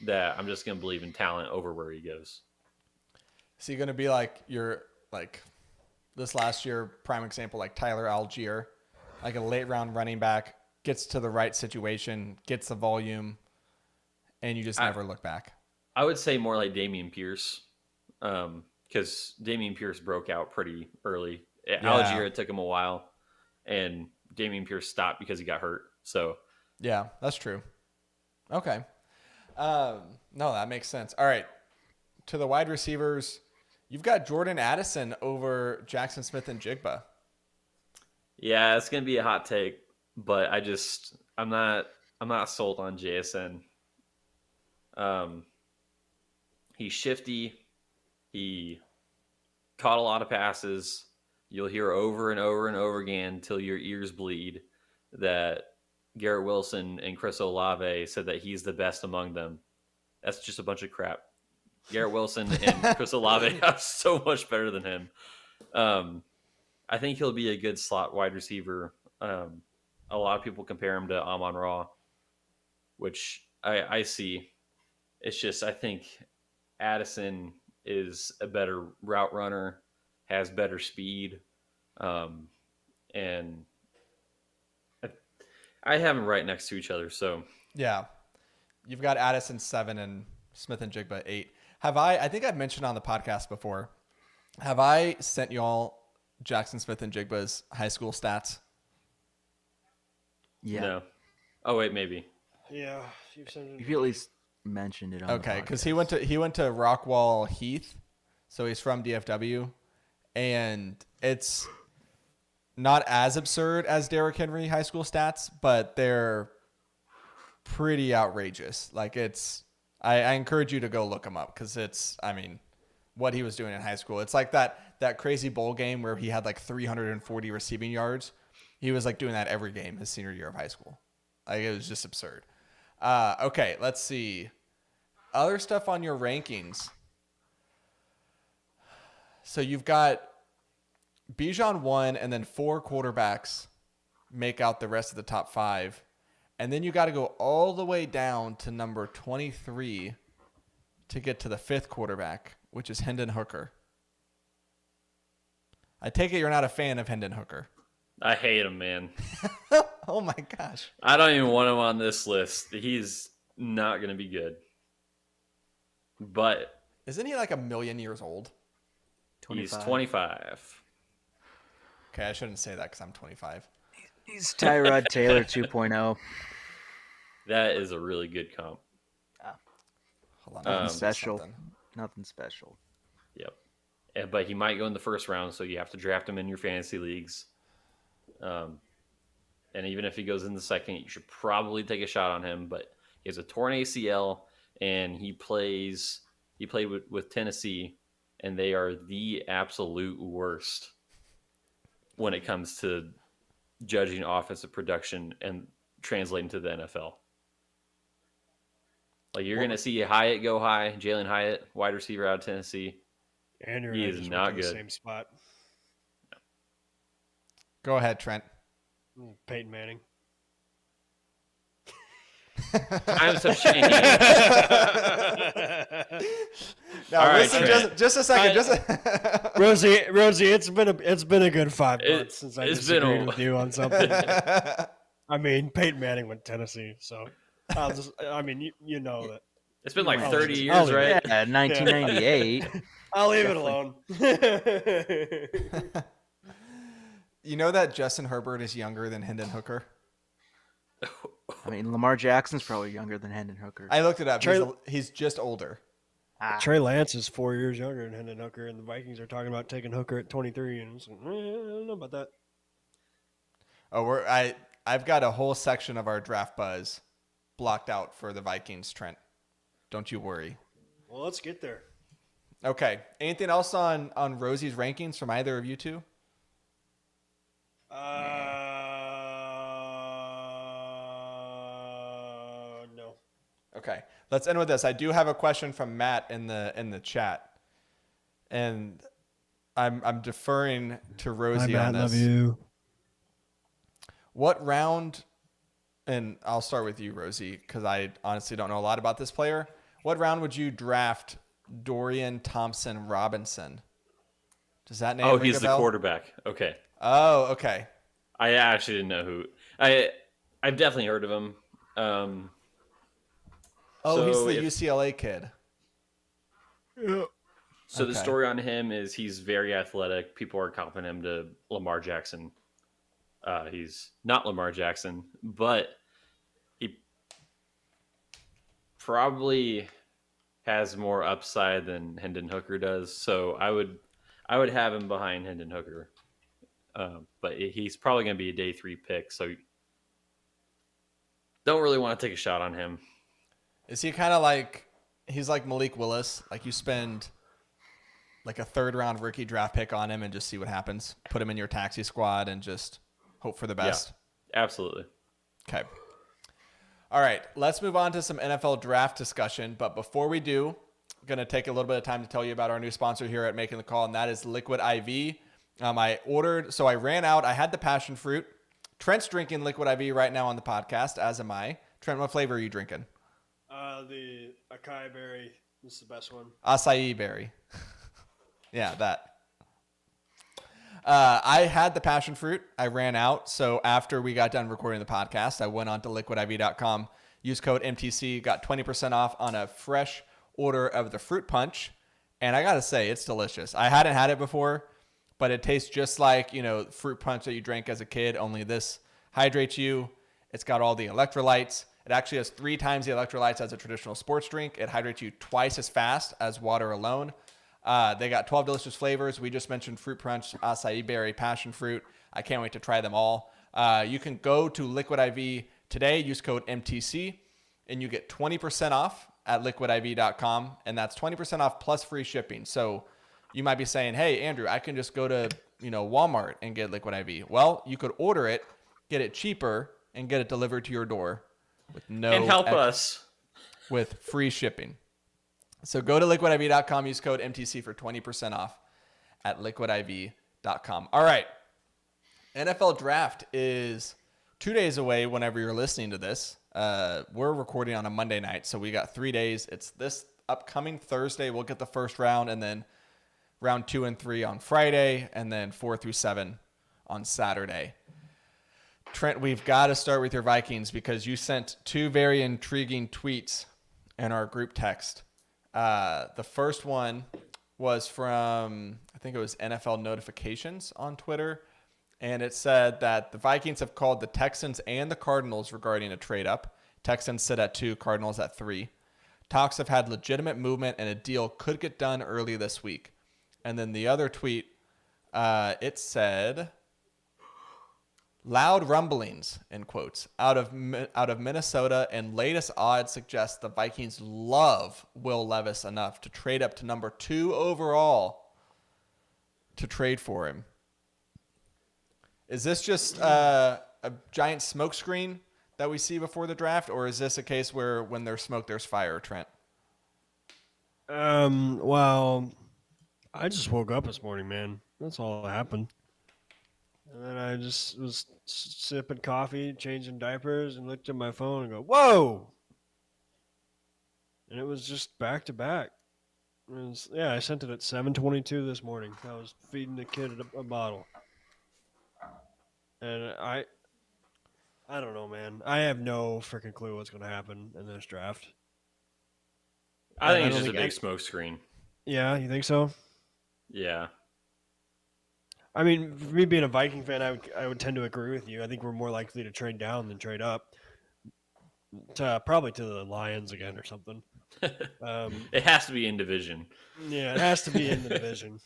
that I'm just going to believe in talent over where he goes. Is he going to be like this last year, prime example, like Tyler Algier, like a late round running back, gets to the right situation, gets the volume, and you just never look back? I would say more like Dameon Pierce, because Dameon Pierce broke out pretty early. Yeah. Algier, it took him a while, and Dameon Pierce stopped because he got hurt. So yeah, that's true. Okay. No, that makes sense. All right. To the wide receivers, you've got Jordan Addison over Jackson Smith and Jigba. Yeah, it's gonna be a hot take, but I'm not sold on JSN. He's shifty. He caught a lot of passes. You'll hear over and over and over again until your ears bleed that Garrett Wilson and Chris Olave said that he's the best among them. That's just a bunch of crap. Garrett Wilson and Chris Olave are so much better than him. I think he'll be a good slot wide receiver. A lot of people compare him to Amon-Ra, which I see. It's just I think Addison is a better route runner, has better speed, and I have them right next to each other. So yeah, you've got Addison 7 and Smith and Jigba 8. I think I've mentioned on the podcast before, have I sent y'all Jackson Smith and Jigba's high school stats? Yeah. No. Oh wait, maybe. Yeah, you've sent it. If you at least mentioned it on Okay, the because podcast. he went to Rockwall Heath, so he's from DFW, and it's not as absurd as Derrick Henry high school stats, but they're pretty outrageous. Like I encourage you to go look him up because what he was doing in high school. It's like that crazy bowl game where he had like 340 receiving yards. He was like doing that every game his senior year of high school. Like it was just absurd. Okay, let's see. Other stuff on your rankings. So you've got Bijan 1 and then 4 quarterbacks make out the rest of the top 5. And then you got to go all the way down to number 23 to get to the 5th quarterback, which is Hendon Hooker. I take it you're not a fan of Hendon Hooker. I hate him, man. Oh my gosh. I don't even want him on this list. He's not going to be good. But Isn't he like 1,000,000 years old? He's 25. Okay, I shouldn't say that because I'm 25. He's Tyrod Taylor 2.0. That is a really good comp. Hold on. Nothing I'm gonna do special. something. Nothing special. Yep. But he might go in the first round, so you have to draft him in your fantasy leagues. And even if he goes in the second, you should probably take a shot on him. But he has a torn ACL, and he played with Tennessee, and they are the absolute worst when it comes to judging offensive production and translating to the NFL. Like, you're going to see Hyatt go high, Jalen Hyatt, wide receiver out of Tennessee. Andrew He and I is just not went to good. the same spot. Go ahead, Trent. Peyton Manning. Times have changed. Now, All right, listen, Trent. just a second. Rosie, it's been a good 5 months since I it's been disagreed a- with you on something. I mean, Peyton Manning went to Tennessee, so you know that. It's been like I'll 30 leave it- years, I'll leave right? it. Yeah, 1998. I'll leave it alone. You know that Justin Herbert is younger than Hendon Hooker? I mean, Lamar Jackson's probably younger than Hendon Hooker. I looked it up. Trey- He's just older. Trey Lance is 4 years younger than Hendon Hooker, and the Vikings are talking about taking Hooker at 23. And it's like, I don't know about that. Oh, I've got a whole section of our draft buzz blocked out for the Vikings, Trent. Don't you worry. Well, let's get there. Okay. Anything else on Rozey's rankings from either of you two? No. Okay. Let's end with this. I do have a question from Matt in the chat, and I'm deferring to Rozey on this. Love you. What round? And I'll start with you, Rozey, because I honestly don't know a lot about this player. What round would you draft Dorian Thompson Robinson? Does that name? Oh, ring he's a the bell? quarterback. Okay. Oh, okay. I actually didn't know who. I've definitely heard of him. Oh, So he's the if- UCLA kid. So the Okay. story on him is he's very athletic. People are comparing him to Lamar Jackson. He's not Lamar Jackson, but he probably has more upside than Hendon Hooker does. So I would have him behind Hendon Hooker. But he's probably going to be a day 3 pick. So don't really want to take a shot on him. Is he kind of like he's like Malik Willis? Like you spend like a 3rd round rookie draft pick on him and just see what happens. Put him in your taxi squad and just hope for the best. Yeah, absolutely. Okay. All right, let's move on to some NFL draft discussion. But before we do, I'm going to take a little bit of time to tell you about our new sponsor here at Making the Call, and that is Liquid IV. I ran out. I had the passion fruit. Trent's drinking Liquid IV right now on the podcast, as am I. Trent, what flavor are you drinking? The acai berry is the best one. Acai berry. Yeah, that. I had the passion fruit. I ran out. So after we got done recording the podcast, I went on to liquidiv.com, used code MTC, got 20% off on a fresh order of the fruit punch. And I got to say, it's delicious. I hadn't had it before, but it tastes just like, fruit punch that you drank as a kid, only this hydrates you. It's got all the electrolytes. It actually has 3 times the electrolytes as a traditional sports drink. It hydrates you twice as fast as water alone. They got 12 delicious flavors. We just mentioned fruit punch, acai berry, passion fruit. I can't wait to try them all. You can go to Liquid IV today, use code MTC, and you get 20% off at liquidiv.com, and that's 20% off plus free shipping. So you might be saying, hey, Andrew, I can just go to Walmart and get Liquid IV. Well, you could order it, get it cheaper, and get it delivered to your door with And help us. with free shipping. So go to liquidiv.com, use code MTC for 20% off at liquidiv.com. All right. NFL draft is 2 days away whenever you're listening to this. We're recording on a Monday night, so we got 3 days. It's this upcoming Thursday. We'll get the first round, and then round 2 and 3 on Friday, and then 4 through 7 on Saturday. Trent, we've got to start with your Vikings because you sent 2 very intriguing tweets in our group text The first one was from, I think it was NFL Notifications on Twitter. And it said that the Vikings have called the Texans and the Cardinals regarding a trade up. Texans sit at 2, Cardinals at 3. Talks have had legitimate movement and a deal could get done early this week. And then the other tweet, it said, loud rumblings, in quotes, out of Minnesota, and latest odds suggest the Vikings love Will Levis enough to trade up to number 2 overall to trade for him. Is this just a giant smokescreen that we see before the draft, or is this a case where when there's smoke, there's fire, Trent? Well, I just woke up this morning, man. That's all that happened. And then I just was sipping coffee, changing diapers, and looked at my phone and go, whoa! And it was just back to back. I sent it at 7:22 this morning. I was feeding the kid a bottle. And I don't know, man. I have no freaking clue what's going to happen in this draft. I think I it's don't just a think big smoke screen. Yeah, you think so? Yeah. I mean, for me being a Viking fan, I would tend to agree with you. I think we're more likely to trade down than trade up. Probably to the Lions again or something. It has to be in division. Yeah, it has to be in the division.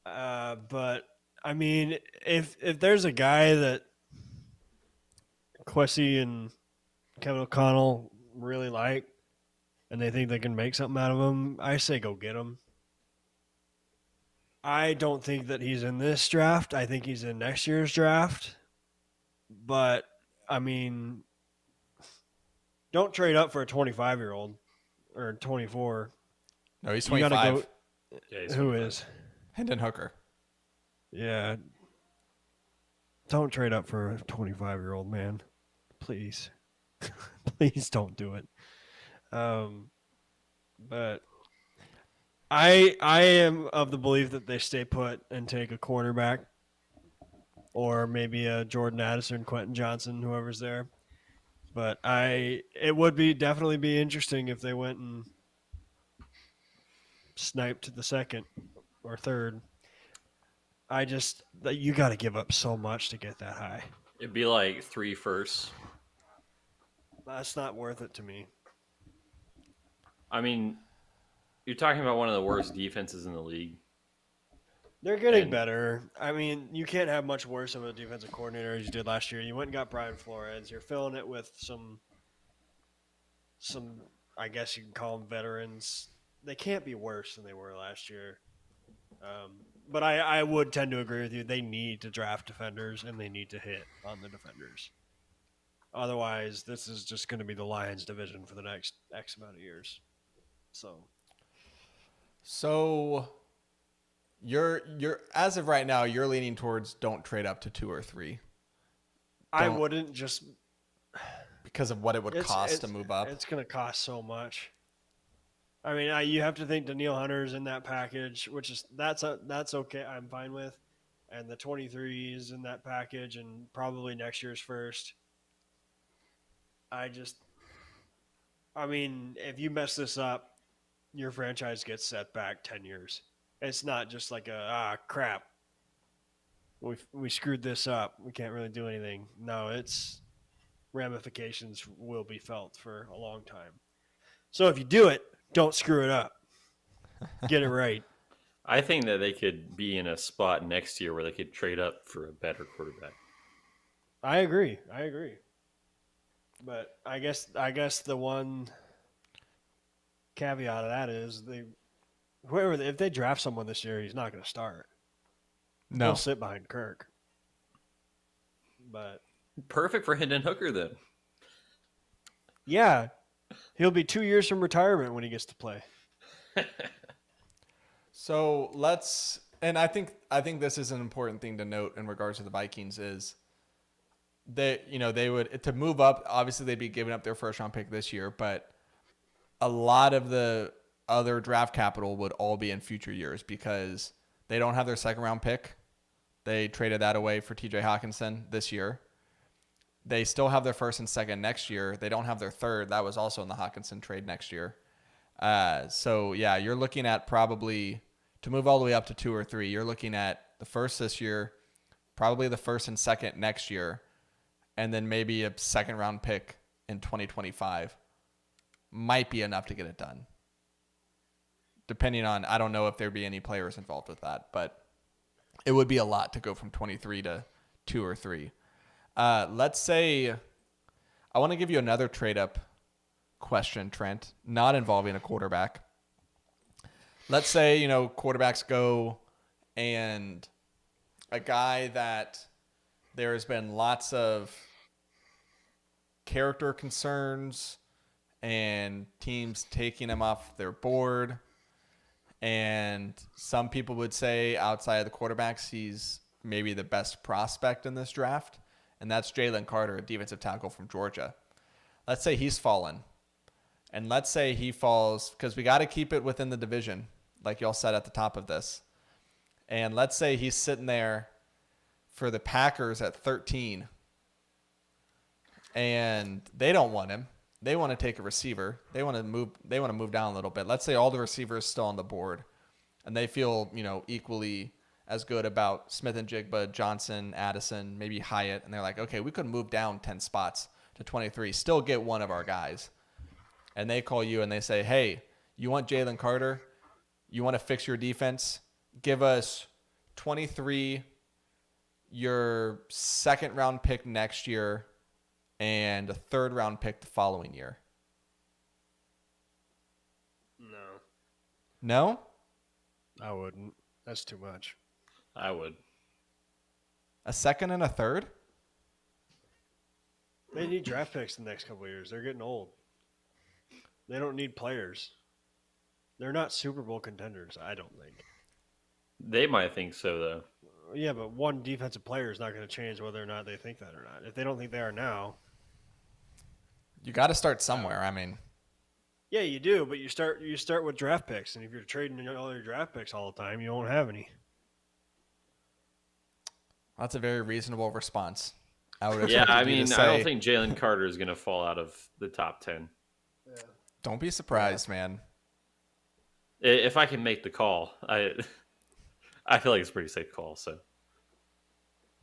But I mean, if there's a guy that Kwesi and Kevin O'Connell really like, and they think they can make something out of him, I say go get him. I don't think that he's in this draft. I think he's in next year's draft. But, I mean, don't trade up for a 25-year-old or 24. No, he's You gotta 25. Yeah, he's Who 25. is? Hendon Hooker. Yeah. Don't trade up for a 25-year-old, man. Please. Please don't do it. But I am of the belief that they stay put and take a cornerback or maybe a Jordan Addison, Quentin Johnson, whoever's there. But it would definitely be interesting if they went and sniped the second or third. You got to give up so much to get that high. It'd be like 3 firsts. That's not worth it to me. I mean, you're talking about one of the worst defenses in the league. They're getting And- better. I mean, you can't have much worse of a defensive coordinator as you did last year. You went and got Brian Flores. You're filling it with some I guess you can call them veterans. They can't be worse than they were last year. But I would tend to agree with you. They need to draft defenders, and they need to hit on the defenders. Otherwise, this is just going to be the Lions division for the next X amount of years. So you're as of right now, you're leaning towards don't trade up to 2 or 3 I Don't- wouldn't just because of what it would cost to move up. It's going to cost so much. I mean, you have to think Danielle Hunter's in that package, which is that's okay. I'm fine with, and the 23 is in that package, and probably next year's first. I mean, if you mess this up, your franchise gets set back 10 years. It's not just like crap. We screwed this up. We can't really do anything. No, it's ramifications will be felt for a long time. So if you do it, don't screw it up. Get it right. I think that they could be in a spot next year where they could trade up for a better quarterback. I agree. But I guess the one caveat of that is if they draft someone this year, he's not going to start. No. He'll sit behind Kirk. But Perfect for Hendon Hooker, then. yeah, he'll be 2 years from retirement when he gets to play. So and I think this is an important thing to note in regards to the Vikings is they would, to move up, obviously they'd be giving up their first round pick this year, but a lot of the other draft capital would all be in future years because they don't have their second round pick. They traded that away for TJ Hawkinson this year. They still have their first and second next year. They don't have their third. That was also in the Hawkinson trade next year. So yeah, you're looking at probably to move all the way up to 2 or 3. You're looking at the first this year, probably the first and second next year, and then maybe a second round pick in 2025 might be enough to get it done. Depending on, I don't know if there'd be any players involved with that, but it would be a lot to go from 23 to 2 or 3. Let's say, I want to give you another trade up question, Trent, not involving a quarterback. Let's say, quarterbacks go and a guy that there has been lots of character concerns and teams taking him off their board. And some people would say outside of the quarterbacks, he's maybe the best prospect in this draft. And that's Jalen Carter, a defensive tackle from Georgia. Let's say he's fallen. And let's say he falls, because we got to keep it within the division, like y'all said at the top of this. And let's say he's sitting there for the Packers at 13. And they don't want him. They want to take a receiver. They want to move down a little bit. Let's say all the receivers still on the board. And they feel, equally as good about Smith and Jigba, Johnson, Addison, maybe Hyatt. And they're like, okay, we could move down 10 spots to 23, still get one of our guys. And they call you and they say, hey, you want Jalen Carter? You want to fix your defense? Give us 23, your second round pick next year, and a third round pick the following year. No, No? I wouldn't. That's too much. I would. A second and a third? They need draft picks the next couple of years. They're getting old. They don't need players. They're not Super Bowl contenders, I don't think. They might think so, though. Yeah, but one defensive player is not going to change whether or not they think that or not. If they don't think they are now, You got to start somewhere. I mean, yeah, you do. But you start with draft picks, and if you're trading all your draft picks all the time, you won't have any. that's a very reasonable response. I would Yeah, expect I you to mean, say, I don't think Jalen Carter is going to fall out of the top 10. don't be surprised, man. If I can make the call, I feel like it's a pretty safe call. So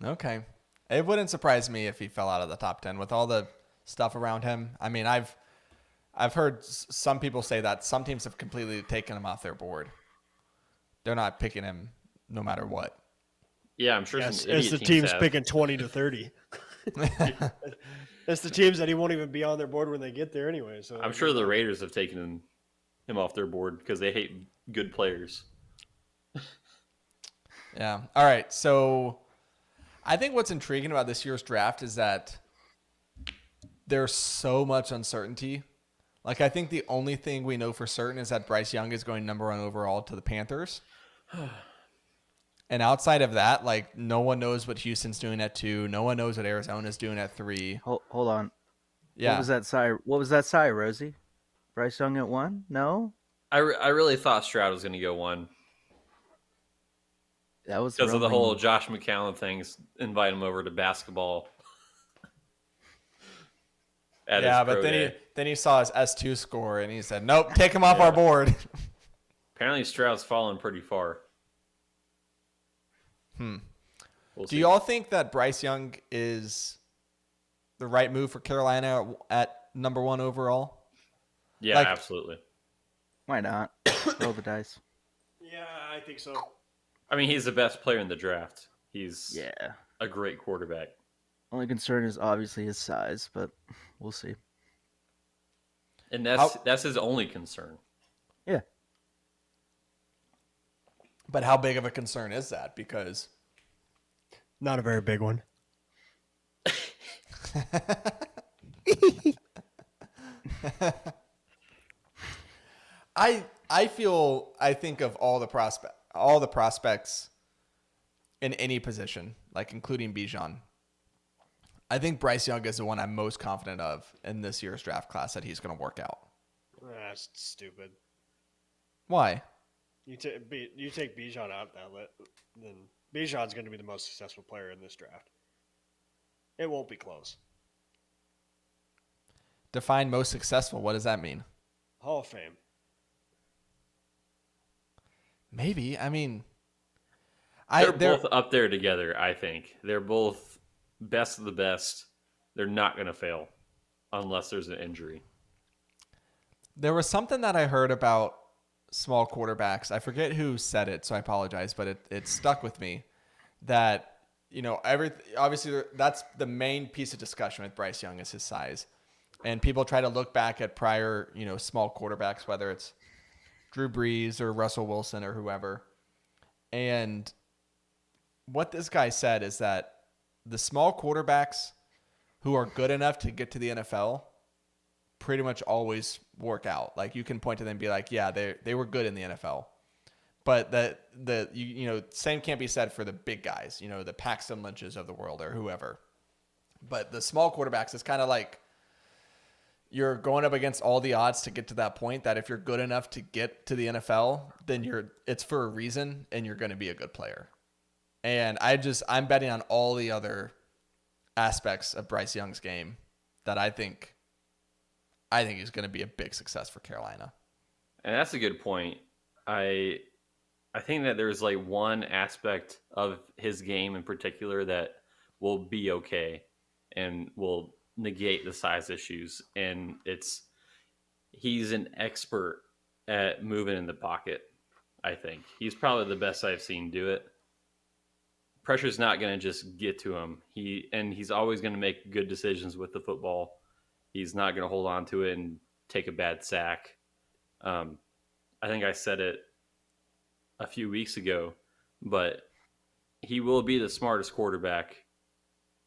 Okay. It wouldn't surprise me if he fell out of the top 10 with all the stuff around him. I mean, I've heard some people say that some teams have completely taken him off their board. They're not picking him no matter what. yeah, I'm sure Yes, some it's idiot the teams teams have. picking 20 to 30. It's the teams that he won't even be on their board when they get there anyway. So I'm sure the Raiders have taken him off their board because they hate good players. Yeah. All right. So I think what's intriguing about this year's draft is that there's so much uncertainty. Like, I think the only thing we know for certain is that Bryce Young is going number 1 overall to the Panthers. And outside of that, like, no one knows what Houston's doing at 2. No one knows what Arizona's doing at 3. Hold on. Yeah. What was that sigh, Rosie? Bryce Young at 1? No? I really thought Stroud was going to go 1 That was because of the rumbling. whole Josh McCown things. Invite him over to basketball. At his Yeah, pro but day. then he saw his S2 score and he said, nope, take him off our board. Apparently Stroud's fallen pretty far. Hmm. We'll Do see. you all think that Bryce Young is the right move for Carolina at number 1 overall? Yeah, like- absolutely. Why not? Roll the dice. Yeah, I think so. I mean, he's the best player in the draft. He's Yeah. a great quarterback. Only concern is obviously his size, but we'll see. And that's his only concern. Yeah. But how big of a concern is that? Because Not a very big one. I think of all the prospects in any position, like including Bijan. I think Bryce Young is the one I'm most confident of in this year's draft class that he's going to work out. That's stupid. Why? You take Bijan out then Bijan's going to be the most successful player in this draft. It won't be close. Define most successful. What does that mean? Hall of Fame. Maybe. I mean, They're they're both up there together, I think. They're both best of the best. They're not going to fail unless there's an injury. there was something that I heard about small quarterbacks. I forget who said it, so I apologize, but it stuck with me that obviously that's the main piece of discussion with Bryce Young is his size. And people try to look back at prior, small quarterbacks, whether it's Drew Brees or Russell Wilson or whoever. And what this guy said is that the small quarterbacks who are good enough to get to the NFL pretty much always work out. Like you can point to them and be like, yeah, they were good in the NFL. But same can't be said for the big guys, the Paxton Lynches of the world or whoever. But the small quarterbacks is kind of like you're going up against all the odds to get to that point that if you're good enough to get to the NFL, then it's for a reason and you're going to be a good player. And I'm betting on all the other aspects of Bryce Young's game that I think he's going to be a big success for Carolina. And that's a good point. I think that there's like one aspect of his game in particular that will be okay and will negate the size issues. And he's an expert at moving in the pocket. I think he's probably the best I've seen do it. Pressure's not going to just get to him. He's always going to make good decisions with the football. He's not going to hold on to it and take a bad sack. I think I said it a few weeks ago, but he will be the smartest quarterback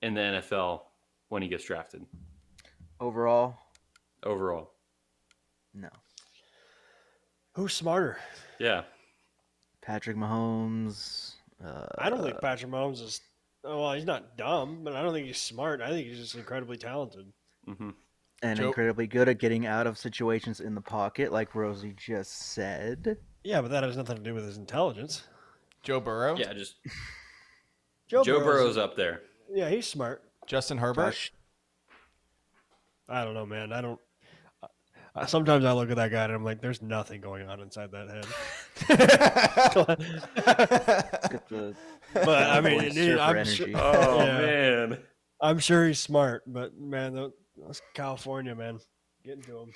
in the NFL when he gets drafted. Overall, no. Who's smarter? Yeah. Patrick Mahomes. I don't think Patrick Mahomes is. Well, he's not dumb, but I don't think he's smart. I think he's just incredibly talented. Mm-hmm. And incredibly good at getting out of situations in the pocket, like Rozey just said. Yeah, but that has nothing to do with his intelligence. Joe Burrow? Yeah, just Joe Burrow's up there. Yeah, he's smart. Justin Herbert? I don't know, man. I don't. Sometimes I look at that guy and I'm like, there's nothing going on inside that head. But I mean, I'm sure, oh man, I'm sure he's smart. But man, that's California, man, getting to him.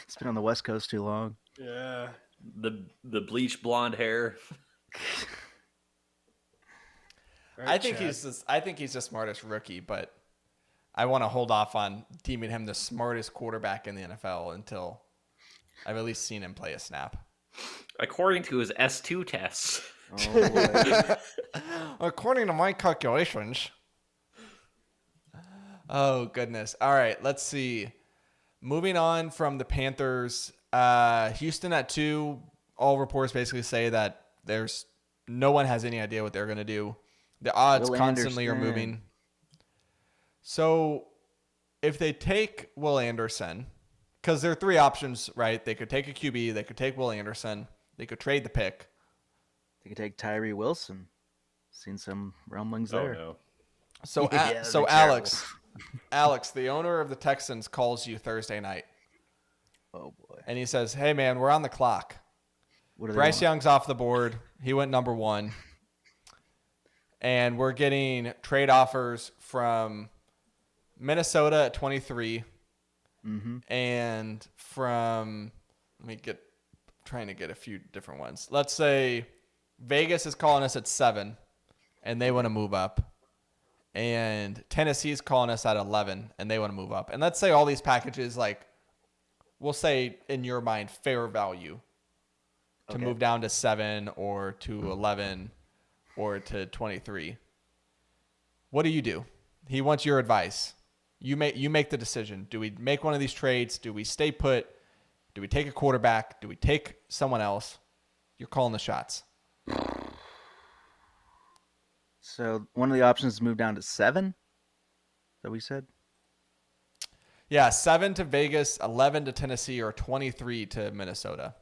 It's been on the West Coast too long. Yeah. The bleached blonde hair. I think he's the smartest rookie, but I want to hold off on deeming him the smartest quarterback in the NFL until I've at least seen him play a snap. According to his S2 tests. Oh, according to my calculations. Oh, goodness. All right, let's see. Moving on from the Panthers, Houston at 2. All reports basically say that no one has any idea what they're going to do. The odds constantly are moving. So if they take Will Anderson, because there are 3 options, right? They could take a QB, they could take Will Anderson, they could trade the pick. They could take Tyree Wilson. Seen some rumblings there. Oh, no. So, Yeah, so Alex, the owner of the Texans, calls you Thursday night. Oh, boy. And he says, hey, man, we're on the clock. Bryce Young's off the board. He went number 1. And we're getting trade offers from Minnesota at 23. Mm-hmm. And from, trying to get a few different ones. Let's say Vegas is calling us at 7, and they want to move up. And Tennessee's calling us at 11, and they want to move up. And let's say all these packages, like, we'll say in your mind, fair value to move down to 7 or to 11 or to 23. What do you do? He wants your advice. You make the decision. Do we make one of these trades? Do we stay put? Do we take a quarterback? Do we take someone else? You're calling the shots. So one of the options is move down to 7? Is that what we said? Yeah, 7 to Vegas, 11 to Tennessee, or 23 to Minnesota.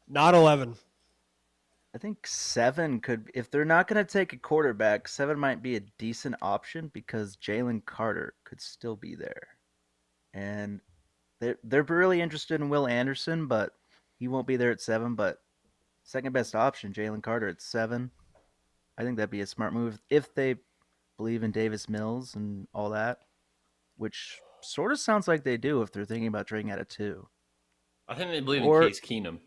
Not 11. I think 7 could, if they're not going to take a quarterback, 7 might be a decent option because Jalen Carter could still be there. And they're really interested in Will Anderson, but he won't be there at 7. But Second best option, Jalen Carter at 7. I think that'd be a smart move if they believe in Davis Mills and all that, which sort of sounds like they do if they're thinking about trading at a 2. I think they believe Or- in Case Keenum.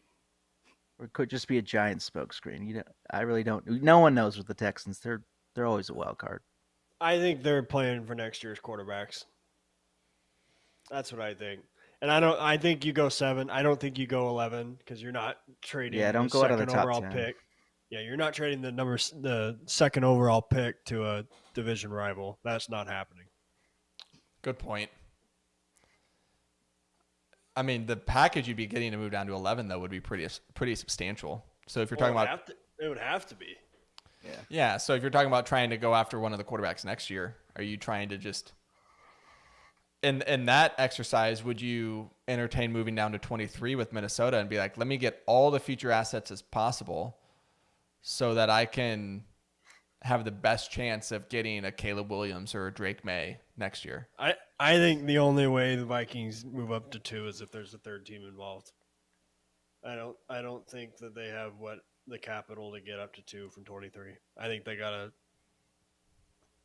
Or it could just be a giant smokescreen. I really don't. No one knows with the Texans. They're always a wild card. I think they're playing for next year's quarterbacks. That's what I think. And I think you go 7. I don't think you go 11 because you're not trading. Yeah, don't the go out of the second top overall 10. pick. Yeah, you're not trading the second overall pick to a division rival. That's not happening. Good point. I mean, the package you'd be getting to move down to 11 though would be pretty substantial. So if you're talking about it would have to be. yeah, so if you're talking about trying to go after one of the quarterbacks next year, are you trying to just in that exercise, would you entertain moving down to 23 with Minnesota and be like, let me get all the future assets as possible so that I can have the best chance of getting a Caleb Williams or a Drake May next year? I think the only way the Vikings move up to 2 is if there's a third team involved. I don't think that they have the capital to get up to 2 from 23. I think they gotta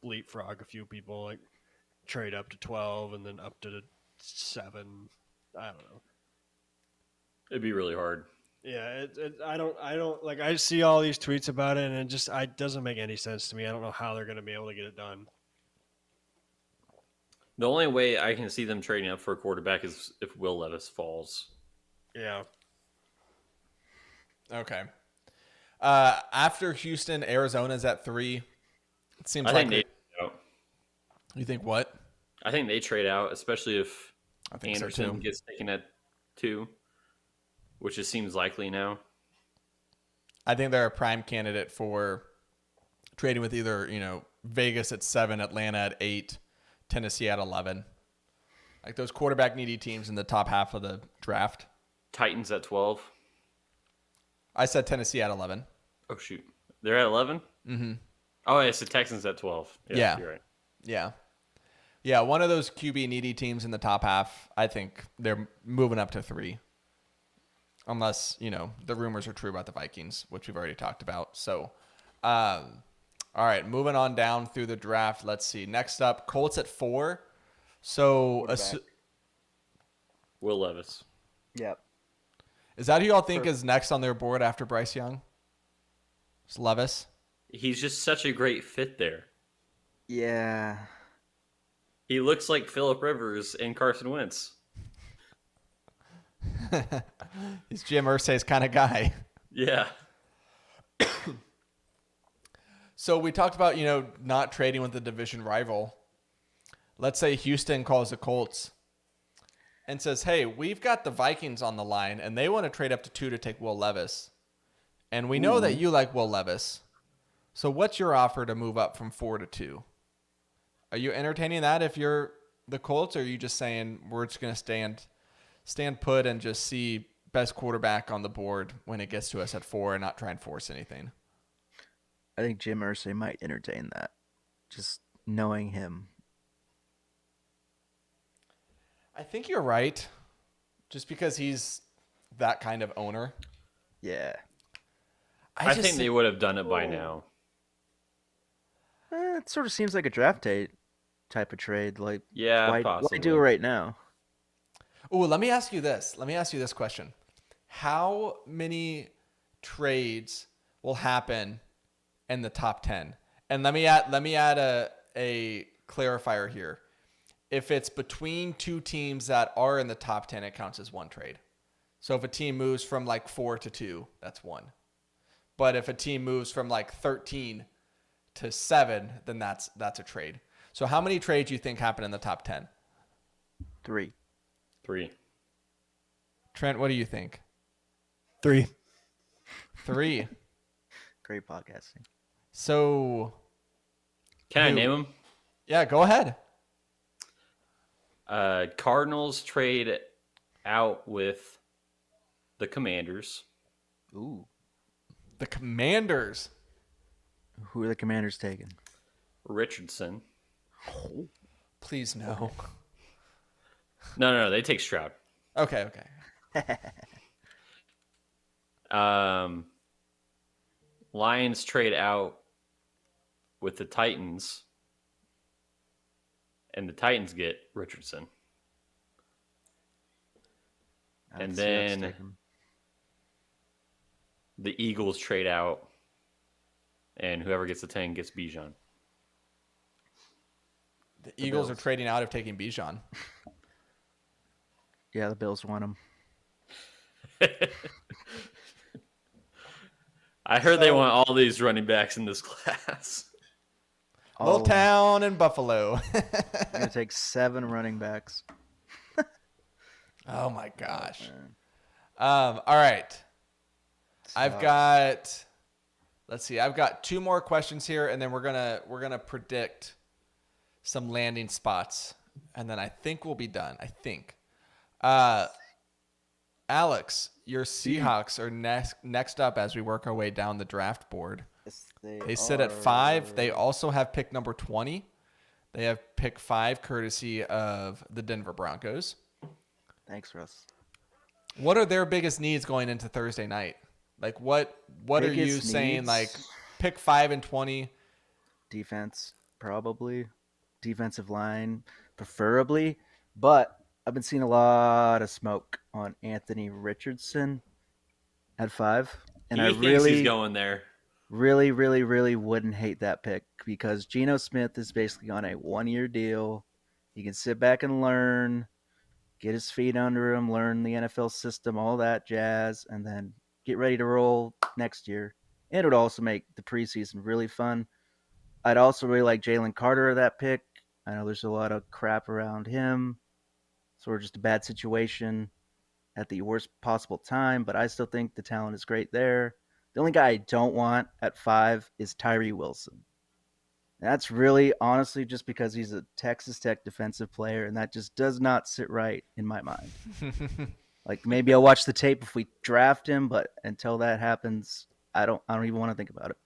leapfrog a few people, like trade up to 12 and then up to 7. I don't know. It'd be really hard. Yeah, I don't like. I see all these tweets about it, and it doesn't make any sense to me. I don't know how they're going to be able to get it done. The only way I can see them trading up for a quarterback is if Will Levis falls. Yeah. Okay. After Houston, Arizona's at 3. It seems I like think they trade out. You think what? I think they trade out, especially if I think so Anderson too. gets taken at 2, which just seems likely now. I think they're a prime candidate for trading with either, Vegas at 7, Atlanta at 8, Tennessee at 11. Like those quarterback needy teams in the top half of the draft. Titans at 12. I said Tennessee at 11. Oh, shoot. They're at 11? Mm-hmm. Oh, yeah, so Texans at 12. Yeah. You're right. Yeah. Yeah, one of those QB needy teams in the top half, I think they're moving up to 3. Unless, the rumors are true about the Vikings, which we've already talked about. So, all right, moving on down through the draft. Let's see. Next up, Colts at 4. So, Will Levis. Yep. is that who y'all think is next on their board after Bryce Young? It's Levis. He's just such a great fit there. Yeah. He looks like Phillip Rivers and Carson Wentz. He's Jim Irsay's kind of guy. Yeah. So we talked about, not trading with the division rival. Let's say Houston calls the Colts and says, hey, we've got the Vikings on the line, and they want to trade up to 2 to take Will Levis. And we know that you like Will Levis. So what's your offer to move up from 4 to 2? Are you entertaining that if you're the Colts, or are you just saying we're just going to stand put and just see best quarterback on the board when it gets to us at 4 and not try and force anything? I think Jim Irsay might entertain that. Just knowing him. I think you're right. Just because he's that kind of owner. Yeah. I think they would have done it by now. It sort of seems like a draft day type of trade. Like, Yeah, why possibly. do it right now? Oh, let me ask you this. Let me ask you this question. How many trades will happen in the top 10? And let me add a clarifier here. If it's between two teams that are in the top 10, it counts as one trade. So if a team moves from like 4 to 2, that's 1. But if a team moves from like 13 to 7, then that's a trade. So how many trades do you think happen in the top 10? 3. 3. Trent, what do you think? 3. 3. Great podcasting. So, Can I Who? name them? yeah, go ahead. Cardinals trade out with the Commanders. Ooh. The Commanders. Who are the Commanders taking? Richardson. Please no. No. They take Stroud. Okay. Lions trade out with the Titans, and the Titans get Richardson. I And can see us then taking him. the Eagles trade out, and whoever gets the 10 gets Bijan. The Eagles are Bills. trading out of taking Bijan. Yeah, the Bills want him. I heard they So- want all these running backs in this class. Little town in Buffalo. I'm gonna take 7 running backs. Oh my gosh. Man. All right. I've Sucks. got. Let's see. I've got 2 more questions here, and then we're gonna predict some landing spots, and then I think we'll be done. I think. Alex, your Seahawks are next up as we work our way down the draft board. Yes, They sit at 5. They also have pick number 20. They have pick 5, courtesy of the Denver Broncos. Thanks, Russ. What are their biggest needs going into Thursday night? Like, what are you Biggest saying? needs? Like, pick 5 and 20. Defense, probably. Defensive line, preferably. But I've been seeing a lot of smoke on Anthony Richardson at 5. And He I thinks he's really, going there. really, really, really wouldn't hate that pick because Geno Smith is basically on a 1-year deal. He can sit back and learn, get his feet under him, learn the NFL system, all that jazz, and then get ready to roll next year. And it would also make the preseason really fun. I'd also really like Jalen Carter, that pick. I know there's a lot of crap around him. Sort of just a bad situation at the worst possible time, but I still think the talent is great there. The only guy I don't want at 5 is Tyree Wilson. That's really, honestly, just because he's a Texas Tech defensive player, and that just does not sit right in my mind. Like, maybe I'll watch the tape if we draft him, but until that happens, I don't even want to think about it.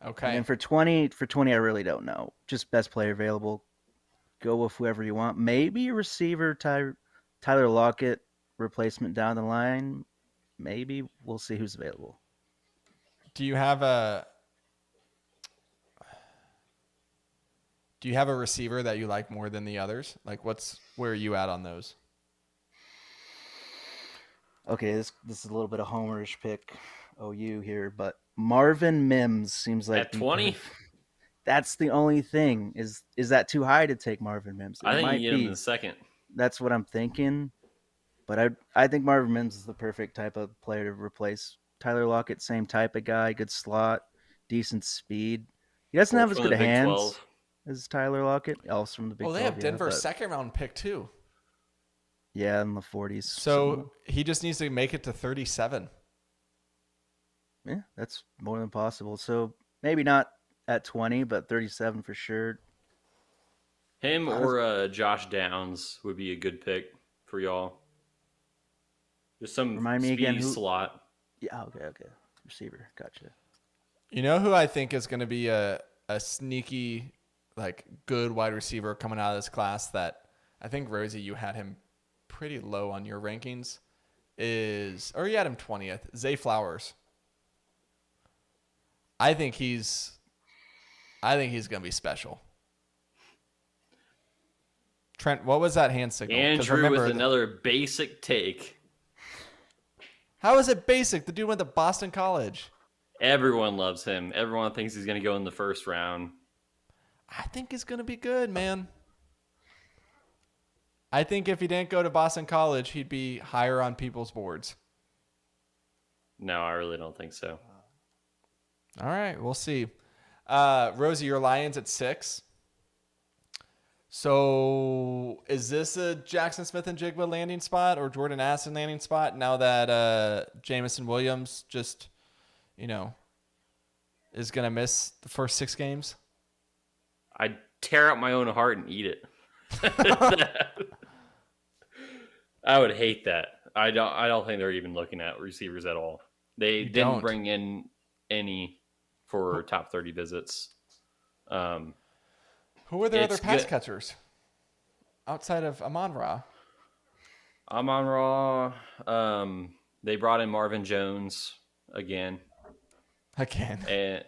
Okay. And then for 20, I really don't know. Just best player available. Go with whoever you want. Maybe a receiver, Tyler Lockett, replacement down the line. Maybe we'll see who's available. Do you have a receiver that you like more than the others? Like, where are you at on those? Okay, this is a little bit of homerish pick, OU here, but Marvin Mims seems like At 20? That's the only thing. Is that too high to take Marvin Mims? I It think might you get him be. in the second. That's what I'm thinking. But I think Marvin Mims is the perfect type of player to replace Tyler Lockett. Same type of guy, good slot, decent speed. He doesn't have as From good the of Big hands 12. as Tyler Lockett. Also from the Big Well, they 12, have Denver's but, second round pick too. yeah, in the 40s. So he just needs to make it to 37. Yeah, that's more than possible. So maybe not at 20, but 37 for sure. Him or Josh Downs would be a good pick for y'all. Just some Remind me speedy again, who- slot. Yeah, okay. Receiver, gotcha. You know who I think is going to be a sneaky, like, good wide receiver coming out of this class that I think, Rozey, you had him pretty low on your rankings, or you had him 20th, Zay Flowers. I think he's going to be special. Trent, what was that hand signal? 'Cause Andrew with remember, another basic take. how is it basic? The dude went to Boston College. Everyone loves him. Everyone thinks he's going to go in the first round. I think he's going to be good, man. I think if he didn't go to Boston College, he'd be higher on people's boards. No, I really don't think so. All right, we'll see. Rozey, your Lions at 6. So is this a Jackson Smith and Jigba landing spot or Jordan Addison landing spot now that Jamison Williams just, is going to miss the first 6 games? I'd tear out my own heart and eat it. I would hate that. I don't think they're even looking at receivers at all. They didn't don't. bring in any for top 30 visits. Who are their other It's pass good. catchers outside of Amon-Ra? Amon-Ra. They brought in Marvin Jones again. Again. And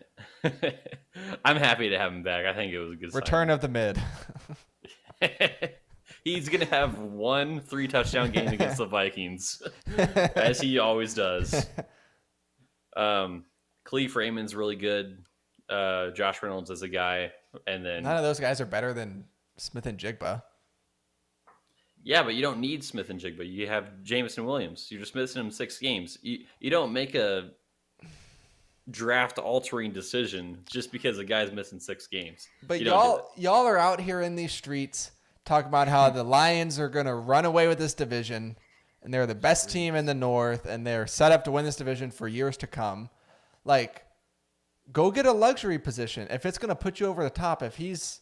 I'm happy to have him back. I think it was a good Return of the mid. He's going to have 1 3-touchdown game against the Vikings, as he always does. Khalif Raymond's really good. Josh Reynolds is a guy. And then None of those guys are better than Smith and Jigba. yeah, but you don't need Smith and Jigba. You have Jameson Williams. You're just missing him 6 games. You don't make a draft-altering decision just because a guy's missing 6 games. But You don't do y'all are out here in these streets talking about how the Lions are going to run away with this division, and they're the best team in the North, and they're set up to win this division for years to come. Like, go get a luxury position. If it's going to put you over the top, if he's,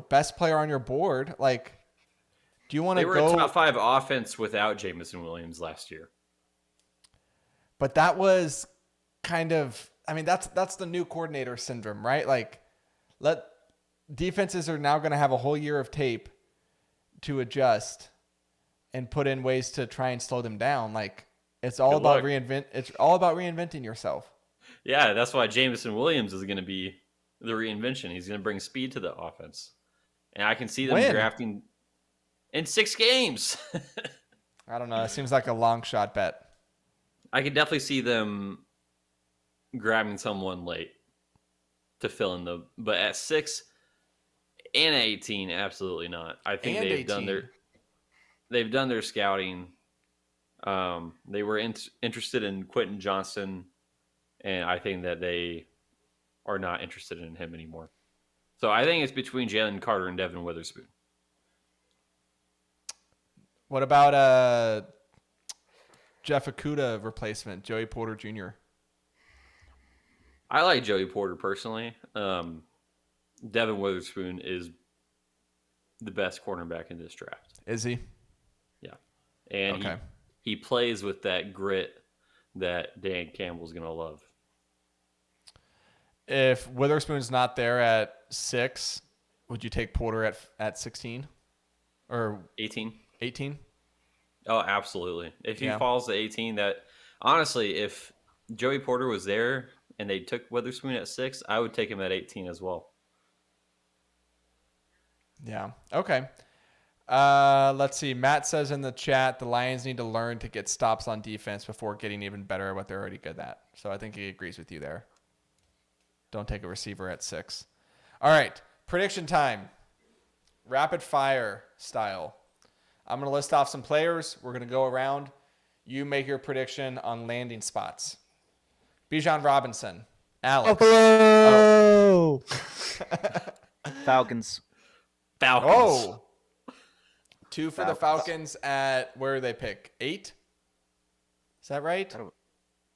best player on your board, like, do you want They to were go? a top 5 offense without Jameson Williams last year. But that was kind of, that's the new coordinator syndrome, right? Like, defenses are now going to have a whole year of tape to adjust and put in ways to try and slow them down. Like, it's all Good about luck. It's all about reinventing yourself. Yeah, that's why Jameson Williams is going to be the reinvention. He's going to bring speed to the offense. And I can see them When? drafting in 6 games. I don't know. It seems like a long shot bet. I could definitely see them grabbing someone late to fill in but at 6 and 18, absolutely not. I think And they've done their scouting. They were interested in Quentin Johnston, and I think that they are not interested in him anymore. So I think it's between Jalen Carter and Devin Witherspoon. What about Jeff Okudah replacement, Joey Porter Jr.? I like Joey Porter personally. Devin Witherspoon is the best cornerback in this draft. Is he? Yeah. And Okay. he plays with that grit that Dan Campbell's going to love. If Witherspoon's not there at 6, would you take Porter at 16 or 18? 18? Oh, absolutely. If he Yeah. falls to 18, honestly, if Joey Porter was there and they took Witherspoon at 6, I would take him at 18 as well. Yeah. Okay. Let's see. Matt says in the chat, the Lions need to learn to get stops on defense before getting even better at what they're already good at. So I think he agrees with you there. Don't take a receiver at 6. All right. Prediction time. Rapid fire style. I'm going to list off some players. We're going to go around. You make your prediction on landing spots. Bijan Robinson. Alex. Buffalo. Falcons. Falcons. Oh. 2 for the Falcons. Falcons at where they pick? 8? Is that right?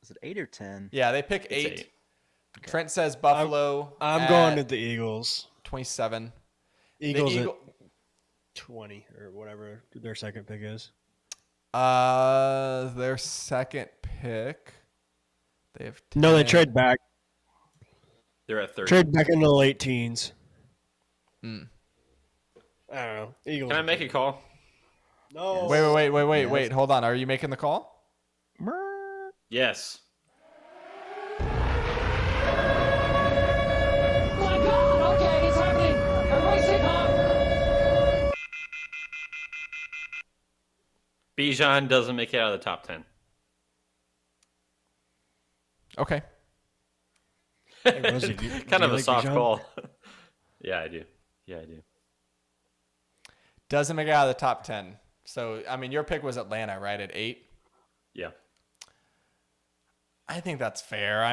Is it 8 or 10? Yeah, they pick It's 8. 8. Trent says Buffalo. I'm at going to the Eagles. 27. Eagles the at 20 or whatever their second pick is. Their second pick. They have 10. No, they trade back. They're at 30. Trade back into the late teens. Mm. I don't know. Eagles. Can I make a call? No. Wait. Hold on. Are you making the call? Yes. Oh my God! Okay, it's happening. Everybody stay calm. Bijan doesn't make it out of the top 10. Okay. Hey, Rozey, do you Kind of a like soft Bijan? call. Yeah, I do. Doesn't make it out of the top 10. So, your pick was Atlanta, right, at 8? Yeah. I think that's fair. I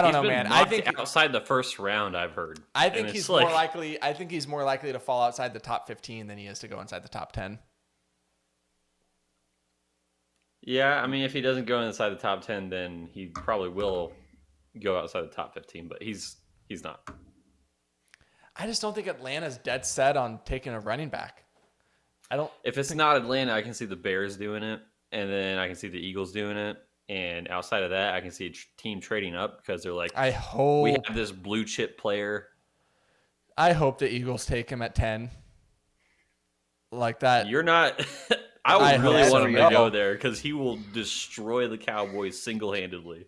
don't know, He's been man. I knocked think outside the first round, I've heard. I think And he's it's more like- likely. I think he's more likely to fall outside the top 15 than he is to go inside the top 10. Yeah, if he doesn't go inside the top 10, then he probably will go outside the top 15, but he's not. I just don't think Atlanta's dead set on taking a running back. I don't. If it's not Atlanta, I can see the Bears doing it, and then I can see the Eagles doing it, and outside of that, I can see a team trading up because they're like, I hope. we have this blue chip player. I hope the Eagles take him at 10. Like that. You're not I would I really hope want so. him to go there because he will destroy the Cowboys single-handedly.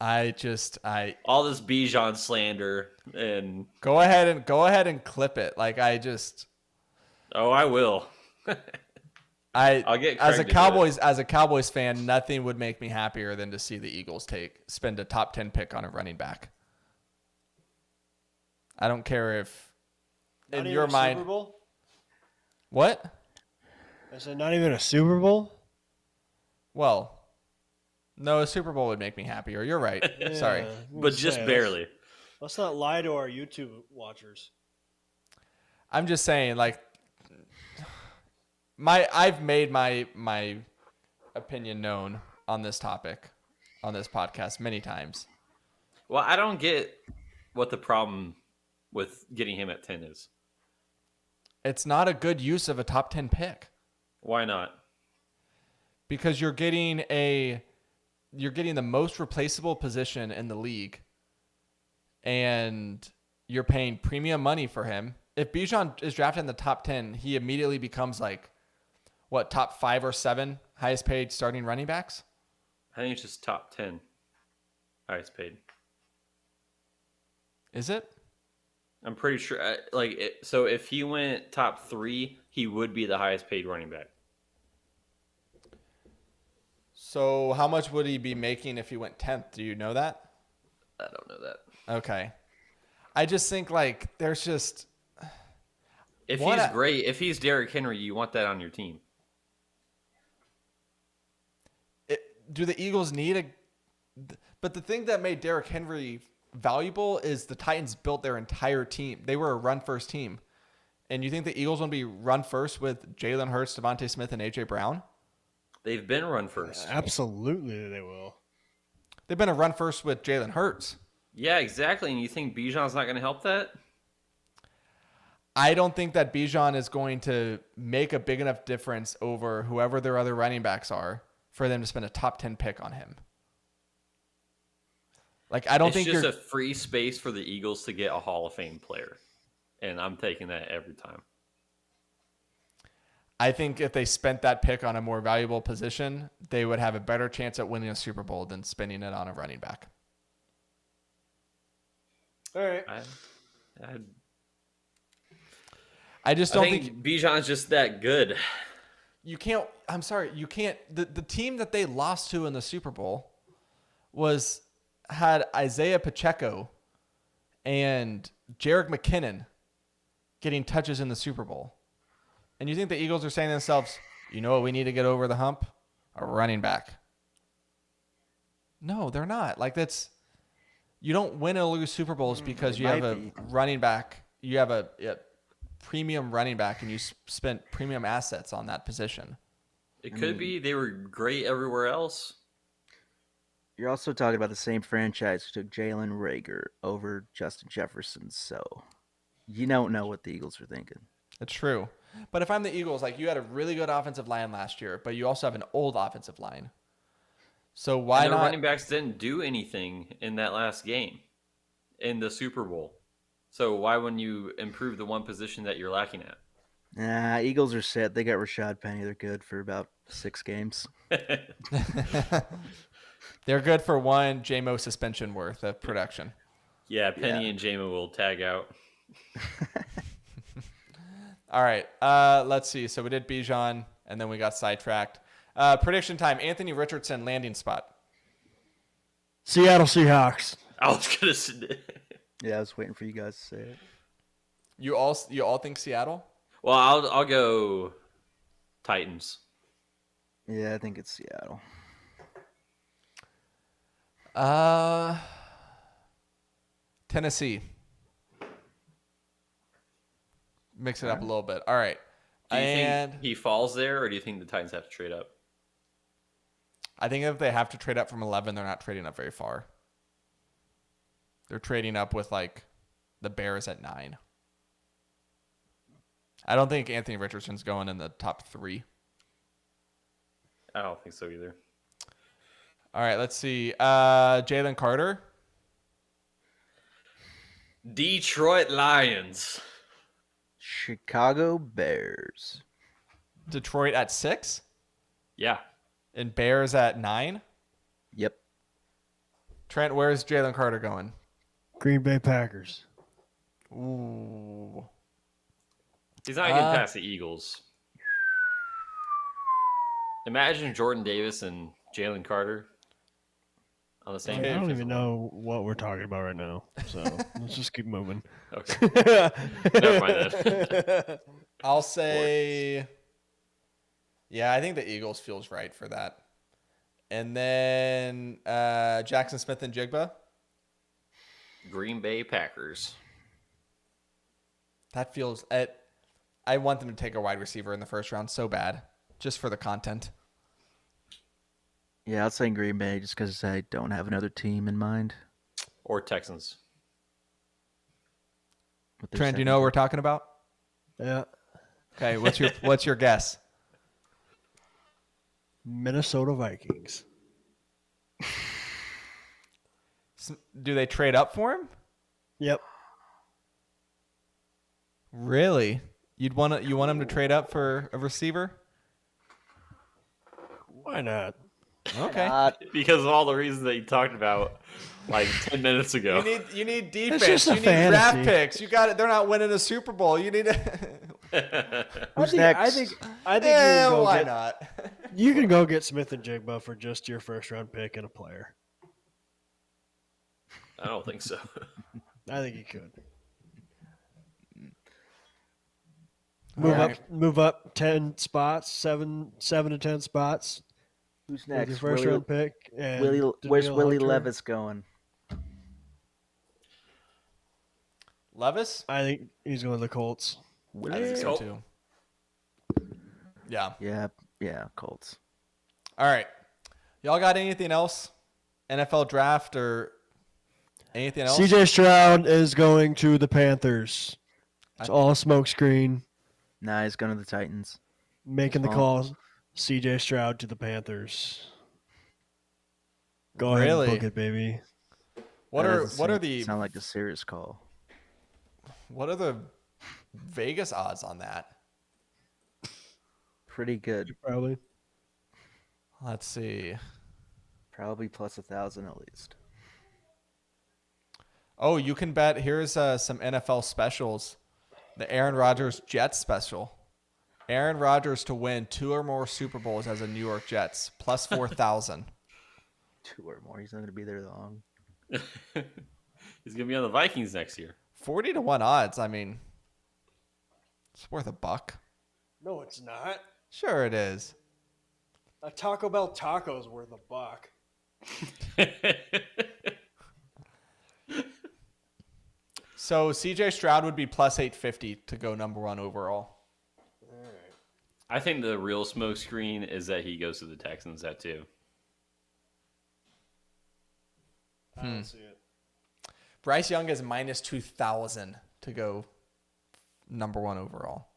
I All this Bijan slander and go ahead and clip it. Like I will. I'll get Craig as a Cowboys fan, nothing would make me happier than to see the Eagles spend a top 10 pick on a running back. I don't care if Not in even your a mind. Super Bowl? What? I said not even a Super Bowl? Well, no, a Super Bowl would make me happier. You're right. Sorry. Yeah, but just barely. Let's not lie to our YouTube watchers. I'm just saying, like, I've made my opinion known on this topic, on this podcast many times. Well, I don't get what the problem with getting him at 10 is. It's not a good use of a top 10 pick Why not? because you're getting the most replaceable position in the league, and you're paying premium money for him. If Bijan is drafted in the top 10, he immediately becomes like, what, top 5 or 7 highest paid starting running backs? I think it's just top 10 highest paid. Is it? I'm pretty sure. So if he went top 3, he would be the highest paid running back. So how much would he be making if he went 10th? Do you know that? I don't know that. Okay. I just think like there's just If What he's a- great, if he's Derrick Henry, you want that on your team. do the Eagles need a but the thing that made Derrick Henry valuable is the Titans built their entire team. They were a run first team. And you think the Eagles want to be run first with Jalen Hurts, Devontae Smith, and AJ Brown? They've been run first. Absolutely, they will. They've been a run first with Jalen Hurts. Yeah, exactly. And you think Bijan's not going to help that? I don't think that Bijan is going to make a big enough difference over whoever their other running backs are for them to spend a top 10 pick on him. Like, I don't It's think just you're a free space for the Eagles to get a Hall of Fame player. And I'm taking that every time. I think if they spent that pick on a more valuable position, they would have a better chance at winning a Super Bowl than spending it on a running back. All right. I just I don't think Bijan's just that good. you can't. I'm sorry, you can't. The team that they lost to in the Super Bowl had Isaiah Pacheco and Jerick McKinnon getting touches in the Super Bowl. And you think the Eagles are saying to themselves, you know what we need to get over the hump? A running back. No, they're not. Like you don't win or lose Super Bowls because you have a running back. You have a premium running back and you spent premium assets on that position. It could be they were great everywhere else. You're also talking about the same franchise who took Jalen Reagor over Justin Jefferson, so you don't know what the Eagles are thinking. It's true. But if I'm the Eagles, like you had a really good offensive line last year, but you also have an old offensive line. So why And their not? running backs didn't do anything in that last game in the Super Bowl. So why wouldn't you improve the one position that you're lacking at? Nah, Eagles are set. They got Rashad Penny. They're good for about 6 games. They're good for one JMO suspension worth of production. Yeah, Penny and Jamin will tag out. All right. Let's see. So we did Bijan, and then we got sidetracked. Prediction time. Anthony Richardson landing spot. Seattle Seahawks. I was gonna say. Yeah, I was waiting for you guys to say it. You all think Seattle? Well, I'll go Titans. Yeah, I think it's Seattle. Tennessee. Mix it up a little bit. All right. Do you And think he falls there, or do you think the Titans have to trade up? I think if they have to trade up from 11, they're not trading up very far. They're trading up with like the Bears at 9. I don't think Anthony Richardson's going in the top 3. I don't think so either. All right, let's see. Jalen Carter. Detroit Lions. Chicago Bears. Detroit at 6 Yeah. and Bears at 9. Yep. Trent, where's Jalen Carter going? Green Bay Packers. Ooh. He's not getting past the Eagles. Imagine Jordan Davis and Jalen Carter on the same I don't defensive even line. know what we're talking about right now. So let's just keep moving. Okay. Never mind then. I'll say, yeah, I think the Eagles feels right for that. And then Jackson Smith and Jigba. Green Bay Packers. That feels. I want them to take a wide receiver in the first round so bad, just for the content. Yeah, I'll say Green Bay just because I don't have another team in mind. Or Texans. with their Trent, do you know what we're talking about? Yeah. Okay, what's your guess? Minnesota Vikings. Do they trade up for him? Yep. Really? You want him to trade up for a receiver? Why not? Okay. Because of all the reasons that you talked about like 10 minutes ago. You need defense. just a You need draft fantasy. picks. You got it. They're not winning a Super Bowl. You need to. Who's I next? think you can go why get, not? you can go get Smith and Jigba for just your first round pick and a player. I don't think so. I think you could. Alright. Move up 10 spots, 7 to 10 spots Who's with next? your first round pick. And Where's Danielle Willie Hunter. Levis going? Levis? I think he's going to the Colts. I think so Colt. too. Yeah. Yeah, Colts. All right. Y'all got anything else? NFL draft or anything else? CJ Stroud is going to the Panthers. It's all a smokescreen. Nah, he's going to the Titans. Making the Oh. call. CJ Stroud to the Panthers. Go ahead Really? and book it, baby. What That are doesn't what are sound- the sound like a serious call? what are the Vegas odds on that? Pretty good. Probably. Let's see. Probably plus 1,000 at least. Oh, you can bet. Here's some NFL specials. The Aaron Rodgers Jets special. Aaron Rodgers to win 2 or more Super Bowls as a New York Jets, plus 4,000. 2 or more. He's not going to be there long. He's going to be on the Vikings next year. 40 to 1 odds. I mean, it's worth a buck. No, it's not. Sure it is. A Taco Bell taco is worth a buck. So CJ Stroud would be plus 850 to go number 1 overall. I think the real smoke screen is that he goes to the Texans at 2. I don't see it. Bryce Young is minus 2,000 to go number 1 overall.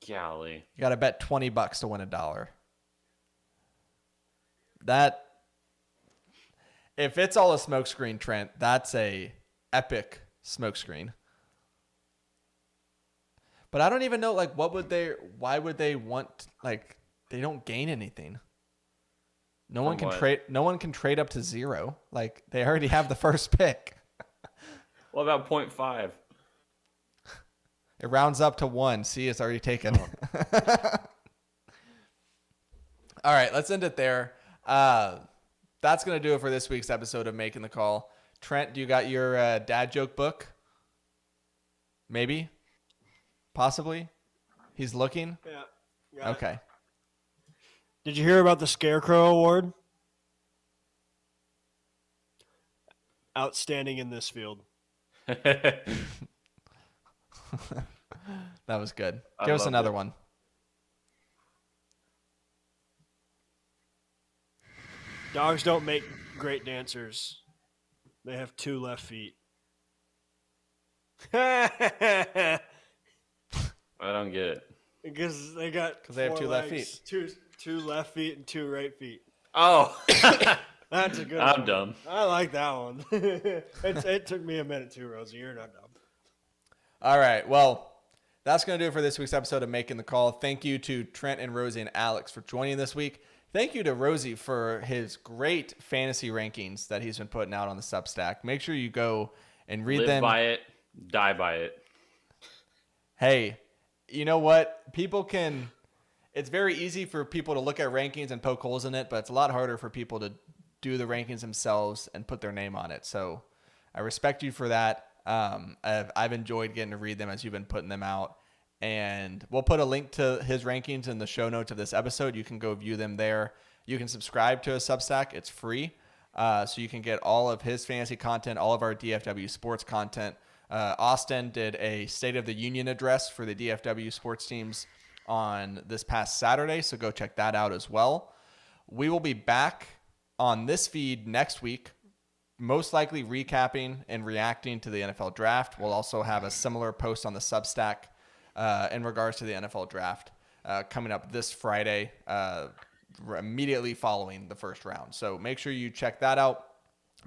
Golly. You got to bet $20 to win $1. That, if it's all a smokescreen, Trent, that's a epic smokescreen. But I don't even know, like, why would they want, like, they don't gain anything. No one can trade up to 0. Like, they already have the first pick. What about 0.5? It rounds up to 1. See, it's already taken. All right, let's end it there. That's going to do it for this week's episode of Making the Call. Trent, do you got your dad joke book? Maybe? Possibly? He's looking? Yeah. Okay. Did you hear about the Scarecrow Award? Outstanding in this field. That was good. I Give us loved another it. one. Dogs don't make great dancers. They have 2 left feet. I don't get it. Because they got 'Cause they have 4 2 left legs, feet. Two left feet and 2 right feet. Oh, That's a good I'm one. dumb. I like that one. It took me a minute too, Rozey. You're not dumb. All right. Well, That's going to do it for this week's episode of Making the Call. Thank you to Trent and Rozey and Alex for joining this week. Thank you to Rozey for his great fantasy rankings that he's been putting out on the Substack. Make sure you go and read Live them. by it, die by it. Hey, you know what? It's very easy for people to look at rankings and poke holes in it, but it's a lot harder for people to do the rankings themselves and put their name on it. So I respect you for that. I've enjoyed getting to read them as you've been putting them out. And we'll put a link to his rankings in the show notes of this episode. You can go view them there. You can subscribe to a Substack. It's free. So you can get all of his fantasy content, all of our DFW sports content. Austin did a State of the Union address for the DFW sports teams on this past Saturday. So go check that out as well. We will be back on this feed next week, most likely recapping and reacting to the NFL draft. We'll also have a similar post on the Substack in regards to the NFL draft coming up this Friday, immediately following the first round. So make sure you check that out.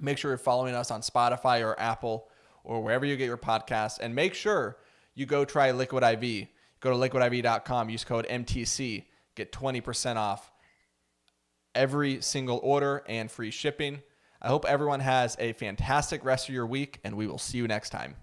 Make sure you're following us on Spotify or Apple or wherever you get your podcasts. And make sure you go try Liquid IV. Go to liquidiv.com, use code MTC, get 20% off every single order and free shipping. I hope everyone has a fantastic rest of your week, and we will see you next time.